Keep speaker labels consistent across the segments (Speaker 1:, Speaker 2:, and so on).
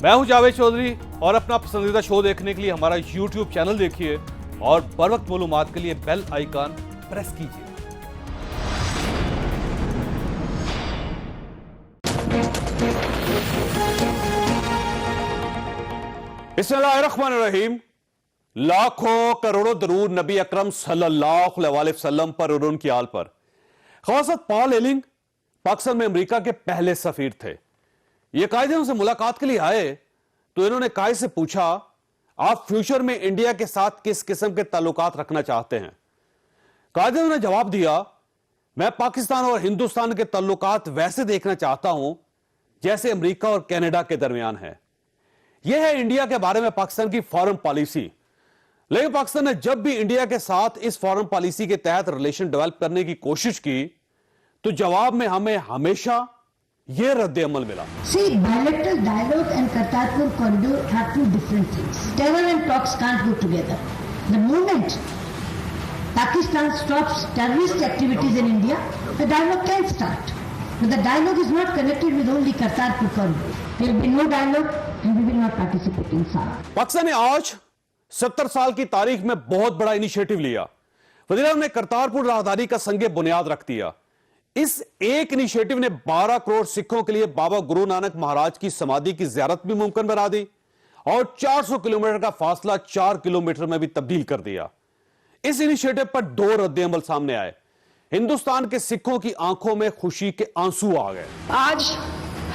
Speaker 1: मैं हूं जावेद चौधरी और अपना पसंदीदा शो देखने के लिए हमारा YouTube चैनल देखिए और बर वक्त मालूमात के लिए बेल आइकन प्रेस कीजिए। बिस्मिल्लाहिर्रहमानिर्रहीम। लाखों करोड़ों दरूद नबी अकरम सल्लल्लाहु अलैहि वसल्लम पर और उनकी आल पर। ख़ासत पॉल एलिंग पाकिस्तान में अमेरिका के पहले सफीर थे। ये कायदे उनसे मुलाकात के लिए आए तो इन्होंने कायद से पूछा, आप फ्यूचर में इंडिया के साथ किस किस्म के ताल्लुकात रखना चाहते हैं। कायदे ने जवाब दिया, मैं पाकिस्तान और हिंदुस्तान के ताल्लुकात वैसे देखना चाहता हूं जैसे अमेरिका और कनाडा के दरमियान है। यह है इंडिया के बारे में पाकिस्तान की फॉरेन पॉलिसी। लेकिन पाकिस्तान ने जब भी इंडिया के साथ इस फॉरेन पॉलिसी के तहत रिलेशन डेवलप करने की कोशिश की तो जवाब में हमें हमेशा यह रद्द अमल मिला।
Speaker 2: See, bilateral dialogue and Kartarpur corridor are two different things. Terror and talks can't go together. The moment Pakistan stops terrorist activities in India, the dialogue can start. But the dialogue is not connected with only Kartarpur corridor. There will be no dialogue and we will not participate in SAARC.
Speaker 1: Pakistan ने आज 70 साल की तारीख में बहुत बड़ा initiative लिया। वज़ीर-ए-आज़म ने करतारपुर राहदारी का संगे बुनियाद रख दिया। इस एक इनिशिएटिव ने 12 करोड़ सिखों के लिए बाबा गुरु नानक महाराज की समाधि की ज़ियारत भी मुमकिन बना दी और 400 किलोमीटर का फासला 4 किलोमीटर में भी तब्दील कर दिया। इस इनिशिएटिव पर दो रद्द अमल सामने आए। हिंदुस्तान के सिखों की आंखों में खुशी के आंसू आ गए।
Speaker 3: आज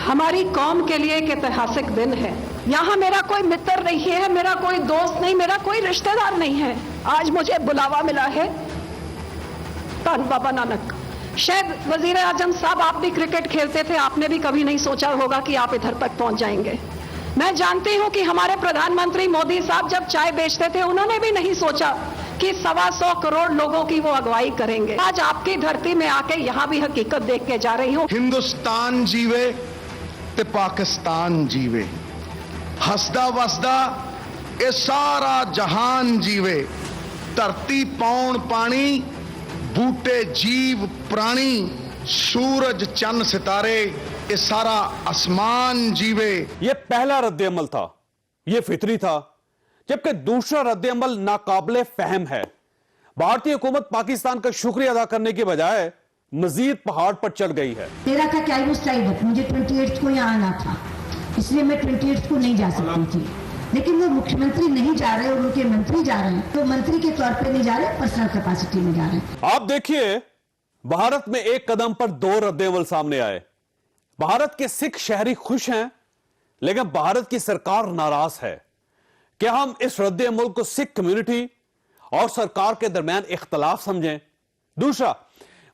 Speaker 3: हमारी कौम के लिए एक ऐतिहासिक दिन है। यहाँ मेरा कोई मित्र नहीं है, मेरा कोई दोस्त नहीं, मेरा कोई रिश्तेदार नहीं है। आज मुझे बुलावा मिला है धन बाबा नानक। शायद वजीर आजम साहब, आप भी क्रिकेट खेलते थे, आपने भी कभी नहीं सोचा होगा कि आप इधर तक पहुंच जाएंगे। मैं जानती हूं कि हमारे प्रधानमंत्री मोदी साहब जब चाय बेचते थे उन्होंने भी नहीं सोचा कि 125 करोड़ लोगों की वो अगुवाई करेंगे। आज आपकी धरती में आके यहाँ भी हकीकत देख के जा रही हूँ।
Speaker 4: हिंदुस्तान जीवे ते पाकिस्तान जीवे, हसदा वसदा ये सारा जहान जीवे। धरती पौन पानी, बूटे जीव प्राणी, सूरज चंद सितारे, ये सारा आसमान जीवे।
Speaker 1: यह पहला रद्द अमल था, यह फितरी था। जबकि दूसरा रद्द अमल नाकाबिले फहम है। भारतीय हुकूमत पाकिस्तान का शुक्रिया अदा करने के बजाय मजीद पहाड़ पर चढ़ गई है।
Speaker 2: तेरा था क्या मुझे 28 को यहाँ आना था, इसलिए मैं 28 को नहीं जा सकती थी। लेकिन वो मुख्यमंत्री नहीं जा रहे और उनके मंत्री जा रहे हैं, तो मंत्री के तौर पे नहीं जा रहे, पर्सनल कैपेसिटी में जा रहे हैं।
Speaker 1: आप देखिए, भारत में एक कदम पर दो रद्द अमल सामने आए। भारत के सिख शहरी खुश हैं, लेकिन भारत की सरकार नाराज है। क्या हम इस रद्द अमल को सिख कम्युनिटी और सरकार के दरमियान इख्तलाफ समझें? दूसरा,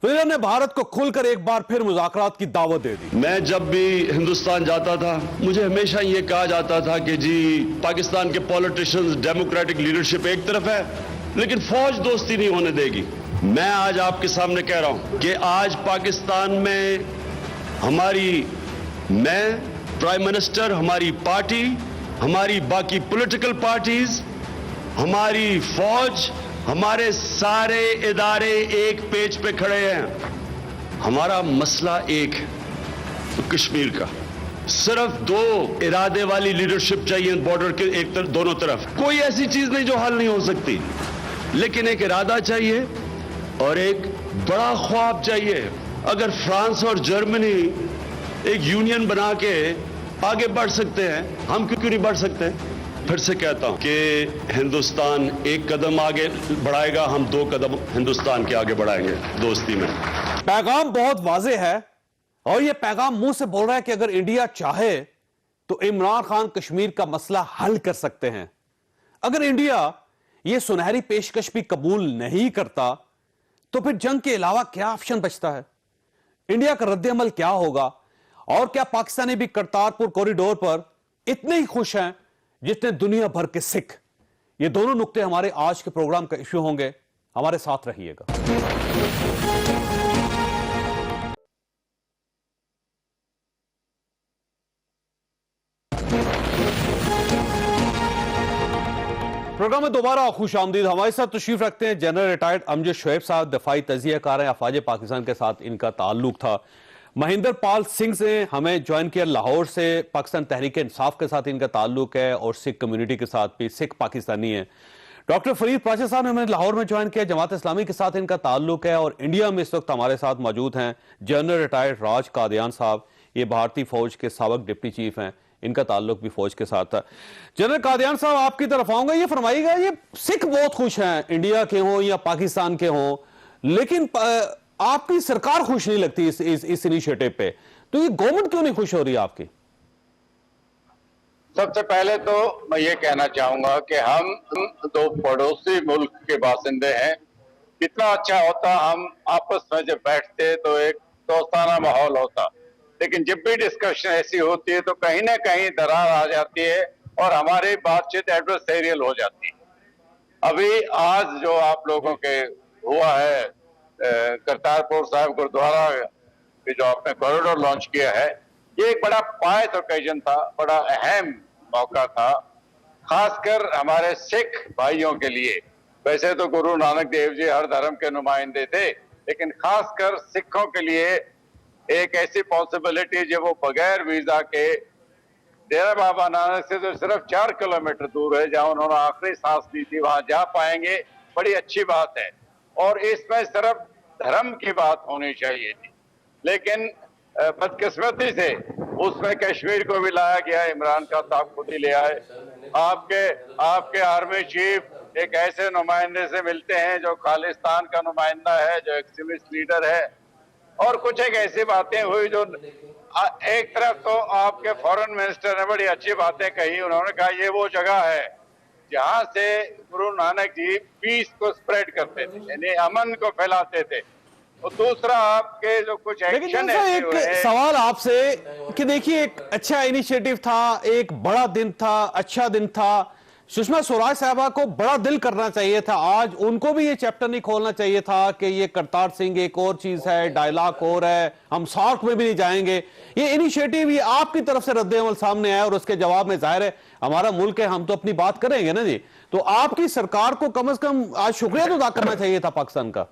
Speaker 1: वज़ीर ने भारत को खुलकर एक बार फिर मुज़ाकरात की दावत दे दी।
Speaker 5: मैं जब भी हिंदुस्तान जाता था मुझे हमेशा ये कहा जाता था कि जी पाकिस्तान के पॉलिटिशियंस, डेमोक्रेटिक लीडरशिप एक तरफ है लेकिन फौज दोस्ती नहीं होने देगी। मैं आज आपके सामने कह रहा हूं कि आज पाकिस्तान में मैं प्राइम मिनिस्टर, हमारी पार्टी, हमारी बाकी पॉलिटिकल पार्टीज, हमारी फौज, हमारे सारे इदारे एक पेज पे खड़े हैं। हमारा मसला एक है, तो कश्मीर का। सिर्फ दो इरादे वाली लीडरशिप चाहिए बॉर्डर के एक तरफ, दोनों तरफ। कोई ऐसी चीज नहीं जो हल नहीं हो सकती, लेकिन एक इरादा चाहिए और एक बड़ा ख्वाब चाहिए। अगर फ्रांस और जर्मनी एक यूनियन बना के आगे बढ़ सकते हैं, हम क्यों नहीं बढ़ सकते? फिर से कहता हूं कि हिंदुस्तान एक कदम आगे बढ़ाएगा, हम 2 कदम हिंदुस्तान के आगे बढ़ाएंगे दोस्ती में।
Speaker 1: पैगाम बहुत वाज़ेह है और यह पैगाम मुंह से बोल रहा है कि अगर इंडिया चाहे तो इमरान खान कश्मीर का मसला हल कर सकते हैं। अगर इंडिया यह सुनहरी पेशकश भी कबूल नहीं करता तो फिर जंग के अलावा क्या ऑप्शन बचता है? इंडिया का रद्द अमल क्या होगा? और क्या पाकिस्तानी भी करतारपुर कॉरिडोर पर इतने ही खुश हैं जितने दुनिया भर के सिख? ये दोनों नुक्ते हमारे आज के प्रोग्राम का इश्यू होंगे। हमारे साथ रहिएगा। प्रोग्राम में दोबारा खुश आमदीद। हमारे साथ तशरीफ रखते हैं जनरल रिटायर्ड अमजद शोएब साहब, दफाई तजिया कार हैं, अफवाज पाकिस्तान के साथ इनका ताल्लुक था। महेंद्र पाल सिंह से हमें ज्वाइन किया लाहौर से। पाकिस्तान तहरीक इंसाफ के साथ इनका ताल्लुक है और सिख कम्युनिटी के साथ भी, सिख पाकिस्तानी है। डॉक्टर फरीद पाशा साहब ने हमें लाहौर में ज्वाइन किया, जमात इस्लामी के साथ इनका ताल्लुक है और इंडिया में इस वक्त हमारे साथ मौजूद हैं जनरल रिटायर्ड राज कादियान साहब। ये भारतीय फौज के साबिक डिप्टी चीफ हैं, इनका ताल्लुक भी फौज के साथ था। जनरल कादियान साहब, आपकी तरफ आऊंगा। ये फरमाइएगा, ये सिख बहुत खुश हैं, इंडिया के हों या पाकिस्तान के हों, लेकिन आपकी सरकार खुश नहीं लगती इस इनिशिएटिव पे, तो ये गवर्नमेंट क्यों नहीं खुश हो रही है आपकी?
Speaker 6: सबसे पहले तो मैं ये कहना चाहूंगा कि हम दो पड़ोसी मुल्क के बासिंदे हैं। कितना अच्छा होता हम आपस में जब बैठते तो एक दोस्ताना माहौल होता, लेकिन जब भी डिस्कशन ऐसी होती है तो कहीं ना कहीं दरार आ जाती है और हमारी बातचीत एडवर्सेरियल हो जाती है। अभी आज जो आप लोगों के हुआ है करतारपुर साहिब गुरुद्वारा के जो आपने कॉरिडोर लॉन्च किया है, ये एक बड़ा पायस ओकेजन था, बड़ा अहम मौका था, खासकर हमारे सिख भाइयों के लिए। वैसे तो गुरु नानक देव जी हर धर्म के नुमाइंदे थे, लेकिन खासकर सिखों के लिए एक ऐसी पॉसिबिलिटी जो वो बगैर वीजा के डेरा बाबा नानक से तो सिर्फ 4 किलोमीटर दूर है, जहां उन्होंने आखिरी सांस ली थी, वहां जा पाएंगे, बड़ी अच्छी बात है। और इसमें सिर्फ धर्म की बात होनी चाहिए थी, लेकिन बदकिस्मती से उसमें कश्मीर को भी लाया गया। इमरान खान साहब खुद ही ले आए। आपके आर्मी चीफ एक ऐसे नुमाइंदे से मिलते हैं जो खालिस्तान का नुमाइंदा है, जो एक्सट्रीमिस्ट लीडर है, और कुछ एक ऐसी बातें हुई जो एक तरफ तो आपके फॉरेन मिनिस्टर ने बड़ी अच्छी बातें कही। उन्होंने कहा ये वो जगह है जहां से गुरु नानक जी पीस को स्प्रेड करते थे, यानी अमन को फैलाते थे। और दूसरा आपके जो कुछ एक्शन
Speaker 1: एक सवाल आपसे कि देखिए, एक अच्छा इनिशिएटिव था, एक बड़ा दिन था, अच्छा दिन था। सुषमा स्वराज साहबा को बड़ा दिल करना चाहिए था, आज उनको भी ये चैप्टर नहीं खोलना चाहिए था कि ये करतार सिंह एक और चीज है, डायलॉग और है, हम सार्क में भी नहीं जाएंगे। ये इनिशिएटिव ये आपकी तरफ से रद्द-ए-अमल सामने आया और उसके जवाब में जाहिर है हमारा मुल्क है, हम तो अपनी बात करेंगे ना जी। तो आपकी सरकार को कम से कम आज शुक्रिया तो अदा करना चाहिए था पाकिस्तान का।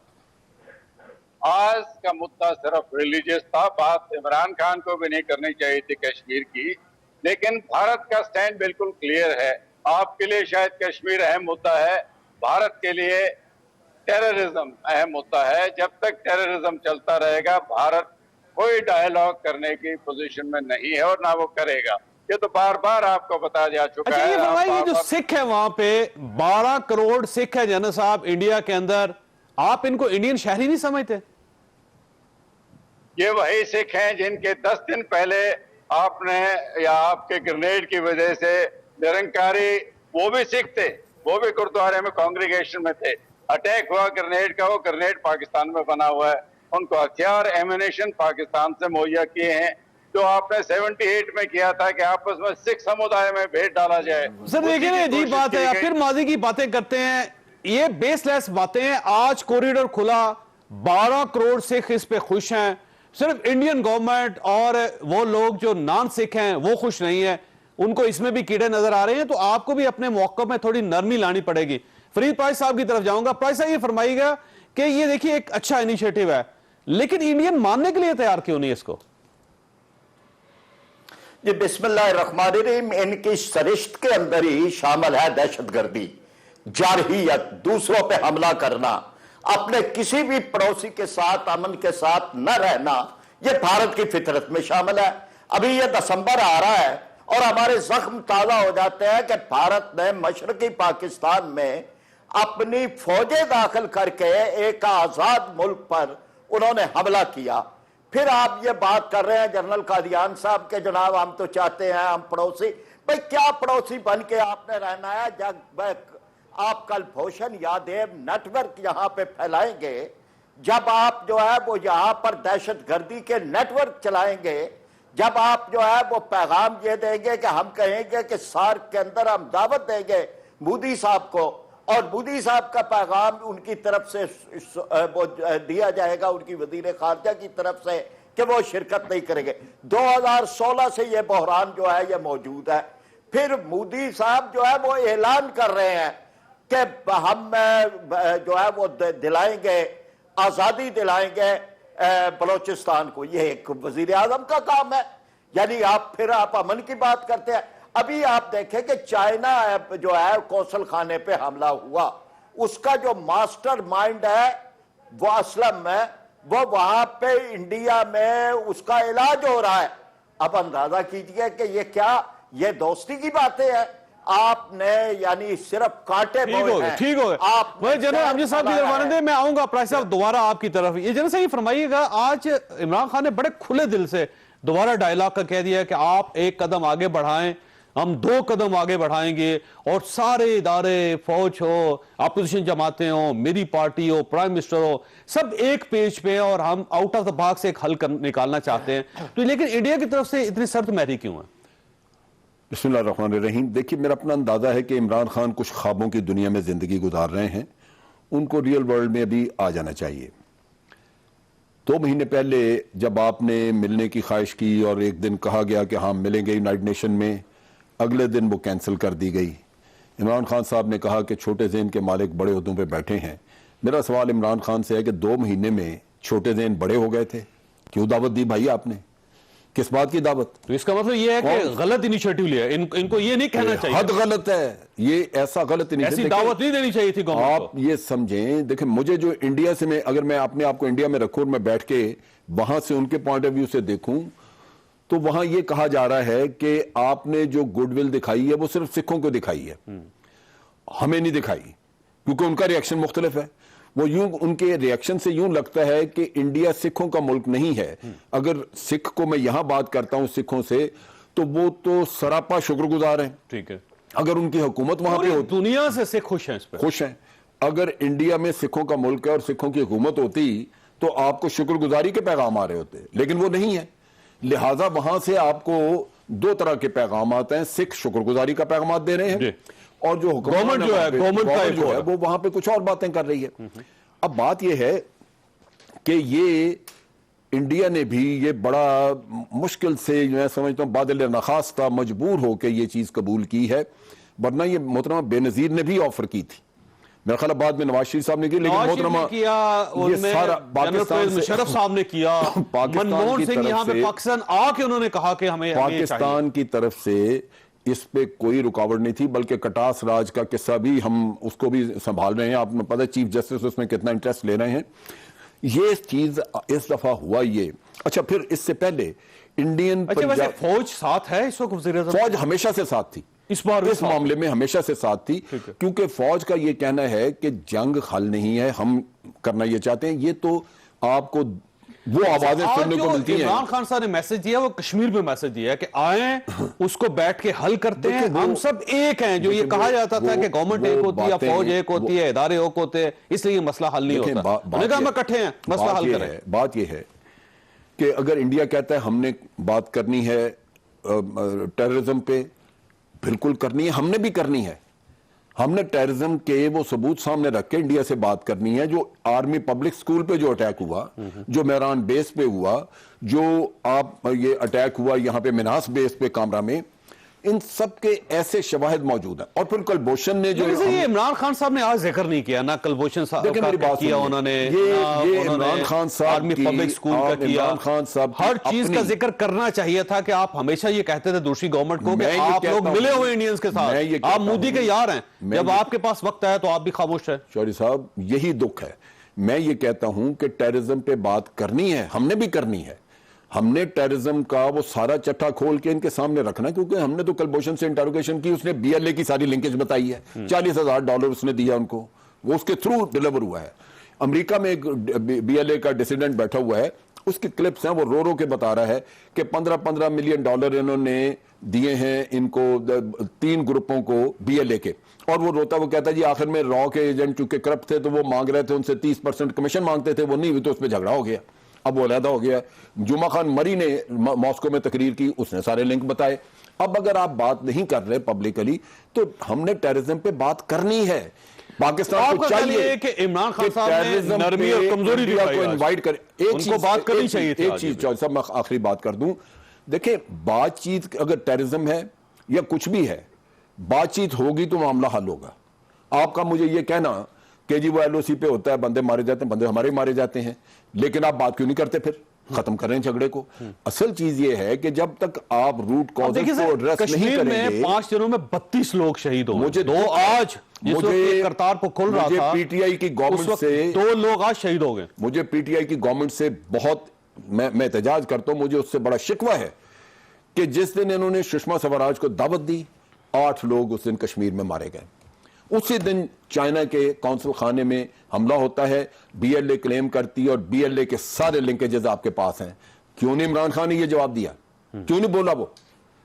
Speaker 6: आज का मुद्दा सिर्फ रिलीजियस था, बात इमरान खान को भी नहीं करनी चाहिए थी कश्मीर की, लेकिन भारत का स्टैंड बिल्कुल क्लियर है। आपके लिए शायद कश्मीर अहम मुद्दा है, भारत के लिए टेररिज्म अहम मुद्दा है। जब तक टेररिज्म चलता रहेगा, भारत कोई डायलॉग करने की पोजीशन में नहीं है और ना वो करेगा। ये तो बार बार आपको बताया जा चुका है।
Speaker 1: ये जो सिख है वहां पे 12 करोड़ सिख है जनरल साहब इंडिया के अंदर, आप इनको इंडियन शहरी नहीं समझते?
Speaker 6: ये वही सिख हैं जिनके 10 दिन पहले आपने या आपके ग्रेनेड की वजह से निरंकारी, वो भी सिख थे, वो भी गुरुद्वारे में कांग्रेगेशन में थे, अटैक हुआ ग्रेनेड का। वो ग्रेनेड पाकिस्तान में बना हुआ है, उनको हथियार एमिनेशन पाकिस्तान से मुहैया किए हैं, जो आपने 78 में किया था कि आपस में सिख समुदाय में भेद डाला जाए।
Speaker 1: सर देखिए ना, अजीब बात है, फिर माजी की बातें करते हैं, ये बेसलेस बातें हैं। आज कॉरिडोर खुला, 12 करोड़ सिख इस पे खुश हैं, सिर्फ इंडियन गवर्नमेंट और वो लोग जो नॉन सिख हैं वो खुश नहीं है, उनको इसमें भी कीड़े नजर आ रहे हैं। तो आपको भी अपने मौके में थोड़ी नरमी लानी पड़ेगी। फरीद पाश साहब की तरफ जाऊंगा। पाश साहब ये फरमाइएगा कि ये देखिए एक अच्छा इनिशिएटिव है, लेकिन इंडियन मानने के लिए तैयार क्यों नहीं इसको?
Speaker 7: ये बिस्मिल्लाहिर्रहमानिर्रहीम, इनकी सरिश्त के अंदर ही शामिल है दहशतगर्दी, जारहियत, दूसरों पे हमला करना, अपने किसी भी पड़ोसी के साथ अमन के साथ न रहना, ये भारत की फितरत में शामिल है। अभी ये दिसंबर आ रहा है और हमारे जख्म ताजा हो जाते हैं कि भारत ने मशरकी पाकिस्तान में अपनी फौजें दाखिल करके एक आजाद मुल्क पर उन्होंने हमला किया। फिर आप ये बात कर रहे हैं जनरल कादियान साहब के, जनाब हम तो चाहते हैं हम पड़ोसी, भाई क्या पड़ोसी बन के आपने रहना है? जब आप कलभूषण यादव नेटवर्क यहां पे फैलाएंगे, जब आप जो है वो यहां पर दहशतगर्दी के नेटवर्क चलाएंगे, जब आप जो है वो पैगाम ये देंगे कि हम कहेंगे कि सार्क के अंदर हम दावत देंगे मोदी साहब को, और मोदी साहब का पैगाम उनकी तरफ से वो दिया जाएगा उनकी वजीर खारजा की तरफ से कि वो शिरकत नहीं करेंगे। 2016 से ये बहरान जो है ये मौजूद है। फिर मोदी साहब जो है वो ऐलान कर रहे हैं कि हम जो है वो दिलाएंगे, आजादी दिलाएंगे, बलोचिस्तान को। यह एक वजीर आजम का काम है। यानी आप अमन की बात करते हैं। अभी आप देखें कि चाइना जो है कौशल खाने पे हमला हुआ, उसका जो मास्टर माइंड है वो असलम है, वो वहां पे इंडिया में उसका इलाज हो रहा है। अब अंदाजा कीजिए कि ये क्या, ये दोस्ती की बातें हैं। आपने यानी सिर्फ कांटे
Speaker 1: ठीक हो गए, ठीक हो गए। मैं जनरल अमजद साहब की तरफ दे, मैं आऊंगा प्राइस साहब दोबारा आपकी तरफ। ये जनरल साहब ये फरमाइएगा, आज इमरान खान ने बड़े खुले दिल से दोबारा डायलॉग का कह दिया कि आप एक कदम आगे बढ़ाएं, हम 2 कदम आगे बढ़ाएंगे, और सारे इदारे, फौज हो, अपोजिशन जमातें हो, मेरी पार्टी हो, प्राइम मिनिस्टर हो, सब एक पेज पे, और हम आउट ऑफ द बॉक्स से एक हल निकालना चाहते हैं। तो लेकिन इंडिया की तरफ से इतनी शर्त महरी क्यों है?
Speaker 8: बिस्मिल्लाहिर्रहमानिर्रहीम। देखिए, मेरा अपना अंदाजा है कि इमरान खान कुछ ख्वाबों की दुनिया में जिंदगी गुजार रहे हैं, उनको रियल वर्ल्ड में अभी आ जाना चाहिए। 2 महीने पहले जब आपने मिलने की ख्वाहिश की और एक दिन कहा गया कि हाँ मिलेंगे यूनाइटेड नेशन में, अगले दिन वो कैंसिल कर दी गई। इमरान खान साहब ने कहा कि छोटे ज़हन के मालिक बड़े ओहदों पे बैठे हैं। मेरा सवाल इमरान खान से है कि 2 महीने में छोटे ज़हन बड़े हो गए थे? क्यों दावत दी भाई आपने? किस बात की दावत?
Speaker 1: तो इसका मतलब ये है कि गलत इनिशिएटिव लिया। इनको ये नहीं कहना चाहिए,
Speaker 8: हद गलत है, ये ऐसा गलत इनिशिएटिव,
Speaker 1: ऐसी दावत नहीं देनी चाहिए थी गवर्नमेंट
Speaker 8: आप ये समझें। देखिए, मुझे जो इंडिया से, मैं अगर मैं अपने आप को इंडिया में रखूं और मैं बैठ के वहां से उनके पॉइंट ऑफ व्यू से देखूं, तो वहां ये कहा जा रहा है कि आपने जो गुडविल दिखाई है वो सिर्फ सिखों को दिखाई है, हमें नहीं दिखाई, क्योंकि उनका रिएक्शन मुख्तलिफ है। वो यूं, उनके रिएक्शन से यूं लगता है कि इंडिया सिखों का मुल्क नहीं है। अगर सिख को मैं यहां बात करता हूं सिखों से, तो वो तो सरापा शुक्रगुजार हैं।
Speaker 1: ठीक है,
Speaker 8: अगर उनकी हुकूमत वहां पे होती,
Speaker 1: दुनिया से सिख खुश हैं, इस पे
Speaker 8: खुश हैं। अगर इंडिया में सिखों का मुल्क है और सिखों की हुकूमत होती तो आपको शुक्रगुजारी के पैगाम आ रहे होते, लेकिन वो नहीं है। लिहाजा वहां से आपको 2 तरह के पैगाम आते हैं। सिख शुक्रगुजारी का पैगाम दे रहे हैं, और जो
Speaker 1: गवर्नमेंट जो है, गवर्नमेंट
Speaker 8: जो है वो वहां पे कुछ और बातें कर रही है। अब बात यह है कि ये इंडिया ने भी ये बड़ा मुश्किल से, मैं समझता हूं बादल नखास्ता मजबूर होकर ये चीज कबूल की है, वरना ये मोहतरमा बेनजीर ने भी ऑफर की थी। मेरा ख्याल बाद में नवाज शरीफ साहब ने की, लेकिन मोहतरमा
Speaker 1: किया,
Speaker 8: ये सारा पाकिस्तान,
Speaker 1: मुशर्रफ साहब ने किया, मनमोहन सिंह यहां पे पाकिस्तान आके उन्होंने कहा कि हमें
Speaker 8: पाकिस्तान की तरफ से इस पे कोई रुकावट नहीं थी। बल्कि कटास राज का किस्सा भी हम उसको भी संभाल रहे हैं। आपको पता है चीफ जस्टिस उसमें कितना इंटरेस्ट ले रहे हैं। ये चीज इस दफा हुआ ये। अच्छा, फिर इससे पहले इंडियन
Speaker 1: फौज साथ है इस वक्त?
Speaker 8: फौज हमेशा से साथ थी, इस बार इस मामले में हमेशा से साथ थी, क्योंकि फौज का ये कहना है कि जंग हल नहीं है, हम करना ये चाहते हैं। ये तो आपको वो आवाजें सुनने को मिलती हैं।
Speaker 1: इमरान खान साहब ने मैसेज दिया, वो कश्मीर पे मैसेज दिया है कि आए उसको बैठ के हल करते हैं, हम सब एक हैं। जो ये कहा जाता था कि गवर्नमेंट एक होती है, फौज एक होती है, इदारे एक होते हैं, इसलिए ये मसला हल नहीं होता। उन्होंने कहा हम इकट्ठे हैं, मसला हल करें।
Speaker 8: बात ये है कि अगर इंडिया कहता है हमने बात करनी है टेररिज्म पे, बिल्कुल करनी है, हमने भी करनी है। हमने टेररिज्म के वो सबूत सामने रख के इंडिया से बात करनी है। जो आर्मी पब्लिक स्कूल पे जो अटैक हुआ, जो मेहरान बेस पे हुआ, जो आप ये अटैक हुआ यहाँ पे मिनास बेस पे कामरा में, इन सब के ऐसे शवाहिद मौजूद हैं। और फिर कुलभूषण ने जो
Speaker 1: ये इमरान खान साहब ने आज जिक्र नहीं किया ना, कुलभूषण साहब का किया उन्होंने,
Speaker 8: ये इमरान खान साहब
Speaker 1: आर्मी पब्लिक स्कूल का किया।
Speaker 8: इमरान खान साहब
Speaker 1: हर चीज का जिक्र करना चाहिए था कि आप हमेशा ये कहते थे दूसरी गवर्नमेंट को कि आप लोग मिले हुए इंडियंस के साथ, आप मोदी के यार हैं, जब आपके पास वक्त आया तो आप भी खामोश है।
Speaker 8: चौधरी साहब, यही दुख है। मैं ये कहता हूं कि टेररिज्म पे बात करनी है, हमने भी करनी है। हमने टेररिज्म का वो सारा चट्टा खोल के इनके सामने रखना, क्योंकि हमने तो कुलभूषण से इंटरोगेशन की, उसने BLA की सारी लिंकेज बताई है, $40,000 उसने दिया उनको, वो उसके थ्रू डिलीवर हुआ है। अमेरिका में एक BLA का डिसिडेंट बैठा हुआ है, उसकी क्लिप्स हैं, वो रो रो के बता रहा है कि $15 मिलियन इन्होंने दिए हैं इनको 3 ग्रुपों को BLA के। और वो रोता, वो कहता है जी आखिर में रॉ के एजेंट चूंकि करप्ट थे तो वो मांग रहे थे, उनसे 30% कमीशन मांगते थे, वो नहीं हुई तो उस पर झगड़ा हो गया, अब वो अलहदा हो गया। जुमा खान मरी ने मॉस्को में तकरीर की, उसने सारे लिंक बताए। अब अगर आप बात नहीं कर रहे पब्लिकली, तो हमने टेररिज्म पे बात करनी है। पाकिस्तान को चाहिए
Speaker 1: कि इमरान खान साहब ने नरमी और कमजोरी दिखाई,
Speaker 8: को इनवाइट करे। एक चीज
Speaker 1: बात करनी चाहिए थी।
Speaker 8: एक चीज सब मैं आखिरी बात कर दूं, देखिए बातचीत, अगर टेररिज्म है या कुछ भी है, बातचीत होगी तो मामला हल होगा। आपका मुझे ये कहना कि जी वो एलओसी पे होता है, बंदे मारे जाते हैं, बंदे हमारे मारे जाते हैं, लेकिन आप बात क्यों नहीं करते, फिर खत्म कर रहे हैं झगड़े को। असल चीज ये है कि जब तक आप रूट कॉज को एड्रेस नहीं
Speaker 1: कश्मीर
Speaker 8: करेंगे।
Speaker 1: में 5 दिनों में 32 लोग शहीद हो,
Speaker 8: मुझे
Speaker 1: दो आज,
Speaker 8: मुझे
Speaker 1: करतारपुर खुल रहा था,
Speaker 8: पीटीआई की गवर्नमेंट से
Speaker 1: 2 लोग आज शहीद हो गए।
Speaker 8: मुझे पीटीआई की गवर्नमेंट से बहुत, मैं एहतजाज करता हूं, मुझे उससे बड़ा शिकवा है कि जिस दिन इन्होंने सुषमा स्वराज को दावत दी, 8 लोग उस दिन कश्मीर में मारे गए। उसी दिन चाइना के कौंसल खाने में हमला होता है, बीएलए क्लेम करती है और बीएलए के सारे लिंकेजेस आपके पास हैं। क्यों नहीं इमरान खान ने ये जवाब दिया, क्यों नहीं बोला वो?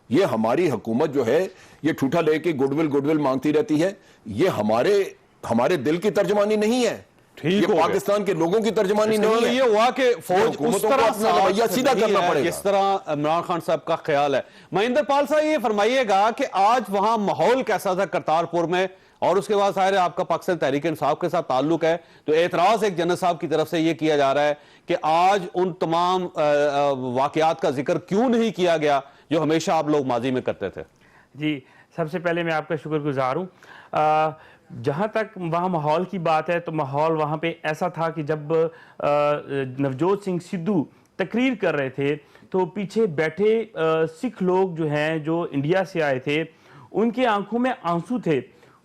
Speaker 8: ये हमारी हुकूमत जो है ये ठूठा लेके गुडविल मांगती रहती है, ये हमारे दिल की तर्जमानी नहीं है, ये पाकिस्तान के लोगों की तर्जमानी नहीं है।
Speaker 1: ये हुआ कि फौज उस तरह
Speaker 8: अपना रवैया सीधा करना पड़ेगा
Speaker 1: जिस तरह इमरान खान साहब का ख्याल है। महेंद्र पाल साहब ये फरमाइएगा कि आज वहां माहौल कैसा था करतारपुर में, और उसके बाद सारे आपका पाकिस्तान तहरीक इंसाफ के साथ ताल्लुक है, तो एतराज एक जनरल साहब की तरफ से ये किया जा रहा है कि आज उन तमाम वाकयात का जिक्र क्यों नहीं किया गया जो हमेशा आप लोग माजी में करते थे।
Speaker 9: जी, सबसे पहले मैं आपका शुक्रगुजार हूँ। जहाँ तक वहाँ माहौल की बात है तो माहौल वहाँ पे ऐसा था कि जब नवजोत सिंह सिद्धू तकरीर कर रहे थे तो पीछे बैठे सिख लोग जो हैं, जो इंडिया से आए थे, उनके आंखों में आंसू थे,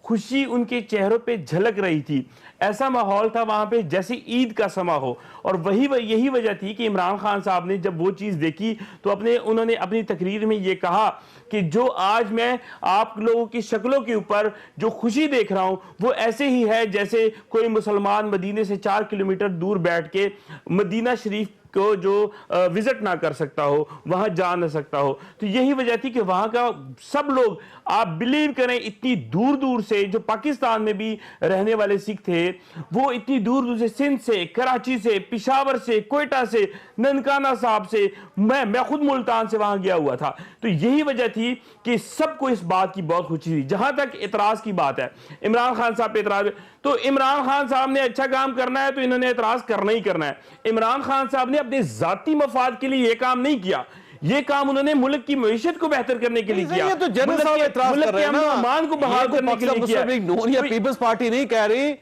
Speaker 9: खुशी उनके चेहरों पे झलक रही थी। ऐसा माहौल था वहां पे जैसे ईद का समा हो। और यही वजह थी कि इमरान खान साहब ने जब वो चीज़ देखी तो उन्होंने अपनी तकरीर में ये कहा कि जो आज मैं आप लोगों की शक्लों के ऊपर जो खुशी देख रहा हूं वो ऐसे ही है जैसे कोई मुसलमान मदीने से 4 किलोमीटर दूर बैठ के मदीना शरीफ को जो विजिट ना कर सकता हो, वहां जा ना सकता हो। तो यही वजह थी कि वहां का सब लोग, आप बिलीव करें, इतनी दूर दूर से, जो पाकिस्तान में भी रहने वाले सिख थे, वो इतनी दूर दूर से, सिंध से, कराची से, पिशावर से, कोयटा से, ननकाना साहब से, मैं खुद मुल्तान से वहां गया हुआ था। तो यही वजह थी कि सबको इस बात की बहुत खुशी थी। जहां तक एतराज की बात है, इमरान खान साहब पे एतराज, तो इमरान खान साहब ने अच्छा काम करना है तो इन्होंने एतराज करना ही करना है। इमरान खान साहब ने अपने जाती मफाद के लिए यह काम नहीं किया, ये काम उन्होंने मुल्क की मईशत को बेहतर करने के लिए किया।
Speaker 1: ये तो जनरल साहब एतराज कर रहे हैं ना,
Speaker 9: मान को बहाल करने के लिए किया।
Speaker 1: पीपल्स पार्टी नहीं कह रही,